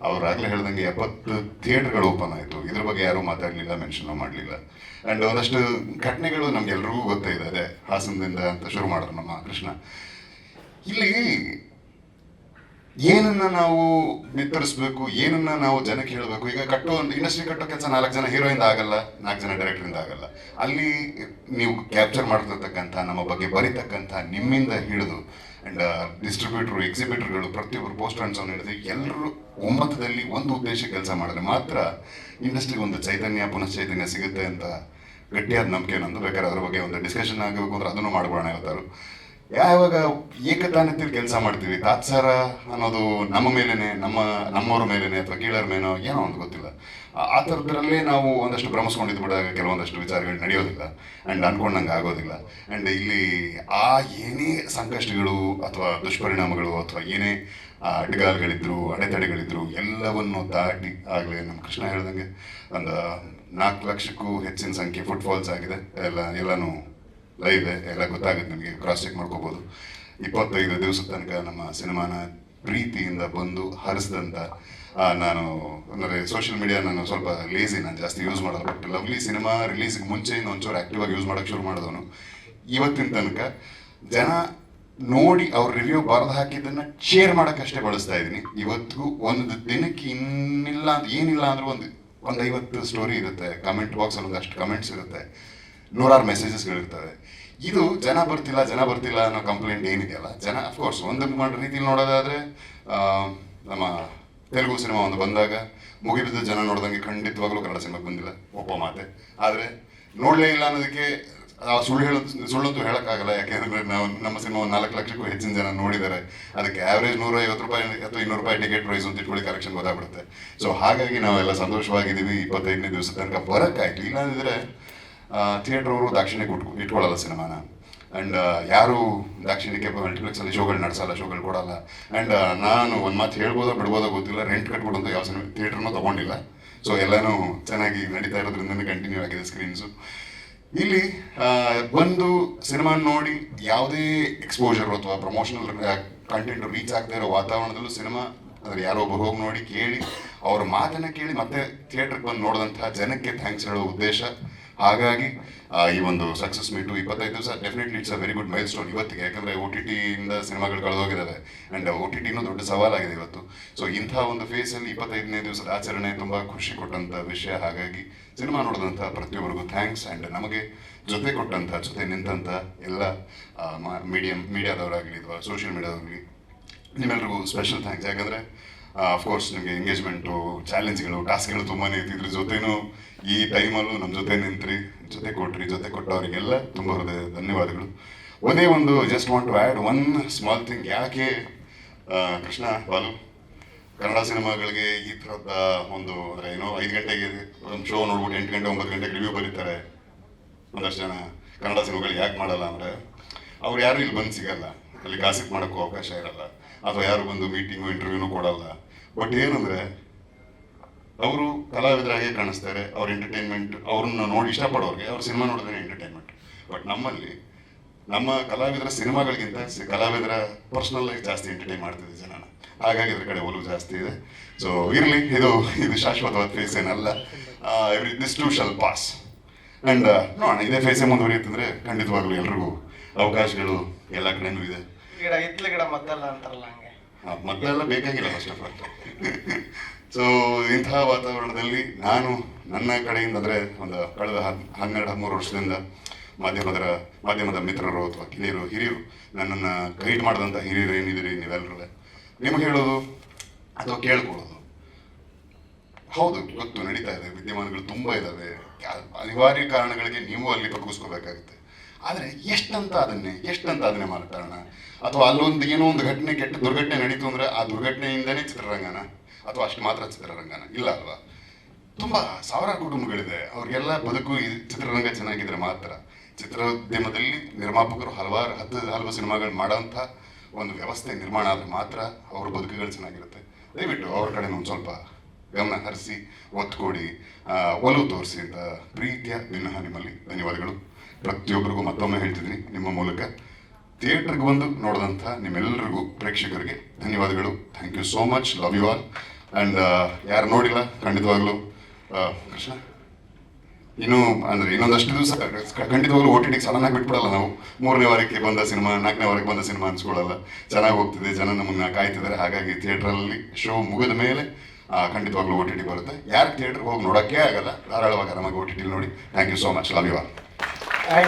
ಅವರಾಗಲೇ ಹೇಳ್ದಂಗೆ 70 ಥಿಯೇಟರ್ಗಳು ಓಪನ್ ಆಯಿತು. ಇದ್ರ ಬಗ್ಗೆ ಯಾರೂ ಮಾತಾಡಲಿಲ್ಲ, ಮೆನ್ಷನ್ ಮಾಡಲಿಲ್ಲ. ಆ್ಯಂಡ್ ಒಂದಷ್ಟು ಘಟನೆಗಳು ನಮಗೆಲ್ರಿಗೂ ಗೊತ್ತೇ ಇದೆ. ಅದೇ ಹಾಸನದಿಂದ ಅಂತ ಶುರು ಮಾಡಿದ್ರು ನಮ್ಮ ಕೃಷ್ಣ. ಇಲ್ಲಿ ಏನನ್ನ ನಾವು ಬಿತ್ತರಿಸ್ಬೇಕು, ಏನನ್ನ ನಾವು ಜನಕ್ಕೆ ಹೇಳಬೇಕು. ಈಗ ಇಂಡಸ್ಟ್ರಿ ಕಟ್ಟೋ ಕೆಲಸ 4 ಜನ ಹೀರೋಯಿಂದ ಆಗಲ್ಲ, 4 ಜನ ಡೈರೆಕ್ಟರಿಂದ ಆಗಲ್ಲ. ಅಲ್ಲಿ ನೀವು ಕ್ಯಾಪ್ಚರ್ ಮಾಡ್ತಿರ್ತಕ್ಕಂಥ, ನಮ್ಮ ಬಗ್ಗೆ ಬರೀತಕ್ಕಂಥ ನಿಮ್ಮಿಂದ ಹಿಡಿದು ಆ್ಯಂಡ್ ಡಿಸ್ಟ್ರಿಬ್ಯೂಟ್ರು, ಎಕ್ಸಿಬಿಟರ್ಗಳು, ಪ್ರತಿಯೊಬ್ಬರು ಪೋಸ್ಟರ್ ಅನ್ಸೋನ್ ಹಿಡಿದು ಎಲ್ಲರೂ ಒಮ್ಮತದಲ್ಲಿ ಒಂದು ಉದ್ದೇಶ ಕೆಲಸ ಮಾಡಿದ್ರೆ ಮಾತ್ರ ಇಂಡಸ್ಟ್ರಿಗೆ ಒಂದು ಚೈತನ್ಯ, ಪುನಶ್ಚೈತನ್ಯ ಸಿಗುತ್ತೆ ಅಂತ ಗಟ್ಟಿಯಾದ ನಂಬಿಕೆ ನಂದು. ಬೇಕಾದ್ರೆ ಅದ್ರ ಬಗ್ಗೆ ಒಂದು ಡಿಸ್ಕಷನ್ ಆಗಬೇಕು ಅಂದ್ರೆ ಅದನ್ನು ಮಾಡ್ಬೋಣ. ಯಾವತ್ತಾರು ಯಾವಾಗ ಏಕತಾನತೆಯಲ್ಲಿ ಕೆಲಸ ಮಾಡ್ತೀವಿ, ತಾತ್ಸಾರ ಅನ್ನೋದು ನಮ್ಮ ಮೇಲೇನೆ, ನಮ್ಮವ್ರ ಮೇಲೇನೆ ಅಥವಾ ಕೀಳರ ಮೇನೋ ಏನೋ ಒಂದು ಗೊತ್ತಿಲ್ಲ, ಆ ಥರದ್ರಲ್ಲೇ ನಾವು ಒಂದಷ್ಟು ಭ್ರಮಿಸ್ಕೊಂಡಿದ್ದು ಬಿಡಾಗ ಕೆಲವೊಂದಷ್ಟು ವಿಚಾರಗಳು ನಡೆಯೋದಿಲ್ಲ ಆ್ಯಂಡ್ ಅನ್ಕೊಂಡಂಗೆ ಆಗೋದಿಲ್ಲ. ಆ್ಯಂಡ್ ಇಲ್ಲಿ ಏನೇ ಸಂಕಷ್ಟಗಳು ಅಥವಾ ದುಷ್ಪರಿಣಾಮಗಳು ಅಥವಾ ಏನೇ ಅಡ್ಡಗಾಲುಗಳಿದ್ರು, ಅಡೆತಡೆಗಳಿದ್ರು, ಎಲ್ಲವನ್ನು ದಾಟಿ ಆಗಲೇ ನಮ್ಮ ಕೃಷ್ಣ ಹೇಳ್ದಂಗೆ ಒಂದು 4 ಲಕ್ಷಕ್ಕೂ ಹೆಚ್ಚಿನ ಸಂಖ್ಯೆ ಫುಟ್ಫಾಲ್ಸ್ ಆಗಿದೆ. ಎಲ್ಲನೂ ಲೈವ್ ಎಲ್ಲ ಗೊತ್ತಾಗುತ್ತೆ ನಿಮಗೆ, ಕ್ರಾಸ್ ಚೆಕ್ ಮಾಡ್ಕೋಬೋದು. 25 ದಿವಸದ ತನಕ ನಮ್ಮ ಸಿನಿಮಾನ ಪ್ರೀತಿಯಿಂದ ಬಂದು ಹರಿಸಿದಂಥ ನಾನು ಅಂದರೆ ಸೋಷಿಯಲ್ ಮೀಡಿಯಾ ನಾನು ಸ್ವಲ್ಪ ಲೇಸಿ, ನಾನು ಜಾಸ್ತಿ ಯೂಸ್ ಮಾಡೋದು. ಬಟ್ ಲವ್ಲಿ ಸಿನಿಮಾ ರಿಲೀಸಿಗೆ ಮುಂಚೆಯಿಂದ ಒಂಚೂರು ಆ್ಯಕ್ಟಿವ್ ಆಗಿ ಯೂಸ್ ಮಾಡೋಕ್ಕೆ ಶುರು ಮಾಡಿದವನು. ಇವತ್ತಿನ ತನಕ ಜನ ನೋಡಿ ಅವ್ರ ರಿವ್ಯೂ ಬರೆದು ಹಾಕಿದ್ದನ್ನು ಶೇರ್ ಮಾಡೋಕ್ಕಷ್ಟೇ ಬಳಸ್ತಾ ಇದ್ದೀನಿ. ಇವತ್ತಿಗೂ ಒಂದು ದಿನಕ್ಕೆ ಏನಿಲ್ಲ ಅಂದರೂ ಒಂದು 50 ಸ್ಟೋರಿ ಇರುತ್ತೆ, ಕಮೆಂಟ್ ಬಾಕ್ಸಲ್ಲಿ ಒಂದಷ್ಟು ಕಮೆಂಟ್ಸ್ ಇರುತ್ತೆ, 100 ಮೆಸೇಜಸ್ಗಳಿರ್ತವೆ. ಇದು ಜನ ಬರ್ತಿಲ್ಲ ಅನ್ನೋ ಕಂಪ್ಲೇಂಟ್ ಏನಿದೆಯಲ್ಲ, ಜನ ಅಫ್ಕೋರ್ಸ್ ಒಂದು ರೀತಿಯಲ್ಲಿ ನೋಡೋದಾದರೆ ನಮ್ಮ ತೆಲುಗು ಸಿನಿಮಾ ಒಂದು ಬಂದಾಗ ಮುಗಿಬಿದ್ದ ಜನ ನೋಡ್ದಂಗೆ ಖಂಡಿತವಾಗ್ಲೂ ಕನ್ನಡ ಸಿನಿಮಾಗೆ ಬಂದಿಲ್ಲ, ಒಬ್ಬ ಮಾತೆ. ಆದರೆ ನೋಡಲೇ ಇಲ್ಲ ಅನ್ನೋದಕ್ಕೆ ಸುಳ್ಳಂತೂ ಹೇಳೋಕ್ಕಾಗಲ್ಲ. ಯಾಕೆಂದರೆ ನಾವು ನಮ್ಮ ಸಿನಿಮಾ 4 ಲಕ್ಷಕ್ಕೂ ಹೆಚ್ಚಿನ ಜನ ನೋಡಿದ್ದಾರೆ. ಅದಕ್ಕೆ ಆ್ಯಾವ್ರೇಜ್ 150 ರೂಪಾಯಿ ಅಥವಾ 200 ರೂಪಾಯಿ ಟಿಕೆಟ್ ಪ್ರೈಸ್ ಅಂತ ಇಟ್ಕೊಳ್ಳಿ, ಕಲೆಕ್ಷನ್ ಗೊತ್ತಾಗ್ಬಿಡುತ್ತೆ. ಸೊ ಹಾಗಾಗಿ ನಾವೆಲ್ಲ ಸಂತೋಷವಾಗಿದ್ದೀವಿ. 25ನೇ ದಿವಸ ತನಕ ಬರೋಕ್ಕಾಯ್ತು. ಇಲ್ಲಾಂದರೆ ಥಿಯೇಟ್ರ್ ಅವರು ದಾಕ್ಷಿಣ್ಯಕ್ಕೆ ಇಟ್ಕೊಳ್ಳಲ್ಲ ಸಿನಿಮಾನ. ಆ್ಯಂಡ್ ಯಾರು ದಾಕ್ಷಿಣ್ಯಕ್ಕೆ ಮಲ್ಟಿಪ್ಲೆಕ್ಸಲ್ಲಿ ಶೋಗಳು ನಡೆಸಲ್ಲ, ಶೋಗಳು ಕೊಡಲ್ಲ. ಆ್ಯಂಡ್ ನಾನು ಒಂದು ಮಾತು ಹೇಳ್ಬೋದೋ ಬಿಡ್ಬೋದೋ ಗೊತ್ತಿಲ್ಲ, ರೆಂಟ್ ಕಟ್ಬಿಡೋಂಥ ಯಾವ ಸಿನಿಮಾ ಥಿಯೇಟ್ರನ್ನೂ ತೊಗೊಂಡಿಲ್ಲ. ಸೊ ಎಲ್ಲನೂ ಚೆನ್ನಾಗಿ ನಡೀತಾ ಇರೋದ್ರಿಂದ ಕಂಟಿನ್ಯೂ ಆಗಿದೆ ಸ್ಕ್ರೀನ್ಸು. ಇಲ್ಲಿ ಬಂದು ಸಿನಿಮಾ ನೋಡಿ ಯಾವುದೇ ಎಕ್ಸ್ಪೋಜರ್ ಅಥವಾ ಪ್ರಮೋಷನಲ್ ಕಂಟೆಂಟ್ ರೀಚ್ ಆಗದೆ ಇರೋ ವಾತಾವರಣದಲ್ಲೂ ಸಿನಿಮಾ ಅಂದರೆ ಯಾರೋ ಒಬ್ಬರು ಹೋಗಿ ನೋಡಿ ಕೇಳಿ ಅವ್ರ ಮಾತನ್ನು ಕೇಳಿ ಮತ್ತೆ ಥಿಯೇಟ್ರಿಗೆ ಬಂದು ನೋಡಿದಂಥ ಜನಕ್ಕೆ ಥ್ಯಾಂಕ್ಸ್ ಹೇಳೋ ಉದ್ದೇಶ. ಹಾಗಾಗಿ ಈ ಒಂದು ಸಕ್ಸಸ್ ಮೀಟು 25 ದಿವಸ definitely it's a very good milestone ಇವತ್ತಿಗೆ. ಯಾಕಂದರೆ OTT ಇಂದ ಸಿನಿಮಾಗಳು ಕಳೆದೋಗಿದ್ದಾವೆ ಆ್ಯಂಡ್ OTTನೂ ದೊಡ್ಡ ಸವಾಲಾಗಿದೆ ಇವತ್ತು. ಸೊ ಇಂಥ ಒಂದು ಫೇಸಲ್ಲಿ 25ನೇ ದಿವಸದ ಆಚರಣೆ ತುಂಬ ಖುಷಿ ಕೊಟ್ಟಂಥ ವಿಷಯ. ಹಾಗಾಗಿ ಸಿನಿಮಾ ನೋಡಿದಂಥ ಪ್ರತಿಯೊಬ್ಬರಿಗೂ ಥ್ಯಾಂಕ್ಸ್. ಆ್ಯಂಡ್ ನಮಗೆ ಜೊತೆ ನಿಂತಂಥ ಎಲ್ಲ ಮೀಡಿಯಾದವರಾಗಲಿ ಅಥವಾ ಸೋಷಿಯಲ್ ಮೀಡಿಯಾದವರಾಗಲಿ ನಿಮ್ಮೆಲ್ರಿಗೂ ಸ್ಪೆಷಲ್ ಥ್ಯಾಂಕ್ಸ್. ಯಾಕಂದರೆ ಅಫ್ಕೋರ್ಸ್ ನಿಮಗೆ ಎಂಗೇಜ್ಮೆಂಟು, ಚಾಲೆಂಜ್ಗಳು, ಟಾಸ್ಕ್ಗಳು ತುಂಬಾ ಇರ್ತಿದ್ರ ಜೊತೆನೂ ಈ ಟೈಮಲ್ಲೂ ನಮ್ಮ ಜೊತೆ ನಿಂತ್ರಿ, ಜೊತೆ ಕೊಟ್ಟವರಿಗೆಲ್ಲ ತುಂಬ ಹೃದಯ ಧನ್ಯವಾದಗಳು. ಒಂದೇ ಒಂದು just want to add one small thing. ಯಾಕೆ ಕೃಷ್ಣ ಬಾಲು ಕನ್ನಡ ಸಿನಿಮಾಗಳಿಗೆ ಈ ಥರದ ಒಂದು ಅಂದರೆ 5 ಗಂಟೆಗೆ ಒಂದು ಶೋ ನೋಡ್ಬಿಟ್ಟು 8 ಗಂಟೆ 9 ಗಂಟೆಗೆ ರಿವ್ಯೂ ಬರೀತಾರೆ ಒಂದಷ್ಟು ಜನ. ಕನ್ನಡ ಸಿನಿಮಾಗಳು ಯಾಕೆ ಮಾಡಲ್ಲ ಅಂದರೆ ಅವ್ರು ಯಾರು ಇಲ್ಲಿ ಬಂದು ಸಿಗಲ್ಲ, ಅಲ್ಲಿ ಗಾಸಿಪ್ ಮಾಡೋಕ್ಕೂ ಅವಕಾಶ ಇರಲ್ಲ, ಅಥವಾ ಯಾರು ಬಂದು ಮೀಟಿಂಗು ಇಂಟರ್ವ್ಯೂನೂ ಕೊಡಲ್ಲ. ಬಟ್ ಏನಂದರೆ ಅವರು ಕಲಾವಿದರಾಗೆ ಕಾಣಿಸ್ತಾರೆ. ಅವ್ರ ಎಂಟರ್ಟೈನ್ಮೆಂಟ್, ಅವ್ರನ್ನ ನೋಡಿ ಇಷ್ಟಪಡೋರಿಗೆ ಅವ್ರ ಸಿನಿಮಾ ನೋಡಿದ್ರೆ ಎಂಟರ್ಟೈನ್ಮೆಂಟ್. ಬಟ್ ನಮ್ಮಲ್ಲಿ ನಮ್ಮ ಕಲಾವಿದರ ಸಿನಿಮಾಗಳಿಗಿಂತ ಕಲಾವಿದರ ಪರ್ಸ್ನಲ್ ಲೈಫ್ ಜಾಸ್ತಿ ಎಂಟರ್ಟೈನ್ ಮಾಡ್ತಿದೆ ಜನನ. ಹಾಗಾಗಿ ಅದ್ರ ಕಡೆ ಒಲವು ಜಾಸ್ತಿ ಇದೆ. ಸೊ ಇರಲಿ, ಇದು ಶಾಶ್ವತವಾದ ಫೇಸ್ ಏನಲ್ಲ. This too shall pass. And ನೋಡೋಣ, ಇದೇ ಫೇಸೇ ಮುಂದುವರಿಯುತ್ತಂದರೆ ಖಂಡಿತವಾಗ್ಲೂ ಎಲ್ರಿಗೂ ಅವಕಾಶಗಳು ಎಲ್ಲ ಕಡೆನೂ ಇದೆ. ಗಿಡ ಮದ್ದಲ್ಲ ಅಂತಾರಲ್ಲ, ಹಂಗೆ ಮದ್ದೆಲ್ಲ ಬೇಕಾಗಿಲ್ಲ ಫಸ್ಟ್ ಆಫ್ ಆಲ್. ಸೊ ಇಂಥ ವಾತಾವರಣದಲ್ಲಿ ನಾನು ನನ್ನ ಕಡೆಯಿಂದ ಅಂದರೆ ಒಂದು ಕಳೆದ 12-13 ವರ್ಷದಿಂದ ಮಾಧ್ಯಮದ ಮಿತ್ರರು ಅಥವಾ ಹಿರಿಯರು ನನ್ನನ್ನು ಗೈಡ್ ಮಾಡಿದಂಥ ಹಿರಿಯರು ಏನಿದ್ದೀರಿ ನೀವೆಲ್ಲರೂ, ನಿಮಗೆ ಹೇಳೋದು ಅಥವಾ ಕೇಳ್ಕೊಳ್ಳೋದು, ಹೌದು ಗೊತ್ತು, ನಡೀತಾ ಇದೆ, ವಿದ್ಯಮಾನಗಳು ತುಂಬ ಇದ್ದಾವೆ. ಅನಿವಾರ್ಯ ಕಾರಣಗಳಿಗೆ ನೀವು ಅಲ್ಲಿ ಬಗ್ಗಿಸ್ಕೋಬೇಕಾಗುತ್ತೆ. ಆದರೆ ಎಷ್ಟಂತ ಅದನ್ನೇ ಮಾತಾಡೋಣ? ಅಥವಾ ಅಲ್ಲೊಂದು ಏನೋ ಒಂದು ಘಟನೆ, ಕೆಟ್ಟ ದುರ್ಘಟನೆ ನಡೀತು ಅಂದರೆ ಆ ದುರ್ಘಟನೆಯಿಂದನೇ ಚಿತ್ರರಂಗನ, ಅಥವಾ ಅಷ್ಟು ಮಾತ್ರ ಚಿತ್ರರಂಗನ? ಇಲ್ಲ ಅಲ್ವಾ? ತುಂಬ ಸಾವಿರಾರು ಕುಟುಂಬಗಳಿದೆ, ಅವ್ರಿಗೆಲ್ಲ ಬದುಕು ಈ ಚಿತ್ರರಂಗ ಚೆನ್ನಾಗಿದ್ರೆ ಮಾತ್ರ. ಚಿತ್ರೋದ್ಯಮದಲ್ಲಿ ನಿರ್ಮಾಪಕರು ಹಲವು ಸಿನಿಮಾಗಳು ಮಾಡೋಂಥ ಒಂದು ವ್ಯವಸ್ಥೆ ನಿರ್ಮಾಣ ಆದರೆ ಮಾತ್ರ ಅವ್ರ ಬದುಕುಗಳು ಚೆನ್ನಾಗಿರುತ್ತೆ. ದಯವಿಟ್ಟು ಅವ್ರ ಕಡೆ ಒಂದು ಸ್ವಲ್ಪ ಗಮನ ಹರಿಸಿ, ಒತ್ತು ಕೊಡಿ, ಒಲವು ತೋರಿಸಿ ಅಂತ ಪ್ರೀತಿಯ ವಿನಃ ನಿಮ್ಮಲ್ಲಿ ಧನ್ಯವಾದಗಳು. ಪ್ರತಿಯೊಬ್ಬರಿಗೂ ಮತ್ತೊಮ್ಮೆ ಹೇಳ್ತಿದ್ದೀನಿ ನಿಮ್ಮ ಮೂಲಕ, ಥಿಯೇಟ್ರಿಗೆ ಬಂದು ನೋಡಿದಂಥ ನಿಮ್ಮೆಲ್ಲರಿಗೂ ಪ್ರೇಕ್ಷಕರಿಗೆ ಧನ್ಯವಾದಗಳು. Thank you so much, love you all. And ಯಾರು ನೋಡಿಲ್ಲ ಖಂಡಿತವಾಗ್ಲೂ ಕೃಷ್ಣ ಇನ್ನೊಂದಷ್ಟು ದಿವಸ ಖಂಡಿತವಾಗ್ಲೂ OTT ಸಡನ್ ಆಗಿ ಬಿಟ್ಬಿಡಲ್ಲ ನಾವು. 3ನೇ ವಾರಕ್ಕೆ ಬಂದ ಸಿನಿಮಾ, 4ನೇ ವಾರಕ್ಕೆ ಬಂದ ಸಿನಿಮಾ ಅನ್ಸ್ಕೊಳ್ಳಲ್ಲ. ಚೆನ್ನಾಗಿ ಹೋಗ್ತಿದೆ, ಜನ ನಮ್ಮನ್ನ ಕಾಯ್ತಿದ್ದಾರೆ. ಹಾಗಾಗಿ ಥಿಯೇಟ್ರಲ್ಲಿ ಶೋ ಮುಗಿದ ಮೇಲೆ ಖಂಡಿತವಾಗ್ಲೂ OTT ಬರುತ್ತೆ. ಯಾರು ಥಿಯೇಟ್ರಿಗೆ ಹೋಗಿ ನೋಡೋಕ್ಕೆ ಆಗಲ್ಲ, ಧಾರಾಳವಾಗಿ ಆರಾಮಾಗಿ OTT ನೋಡಿ. Thank you so much, love you all.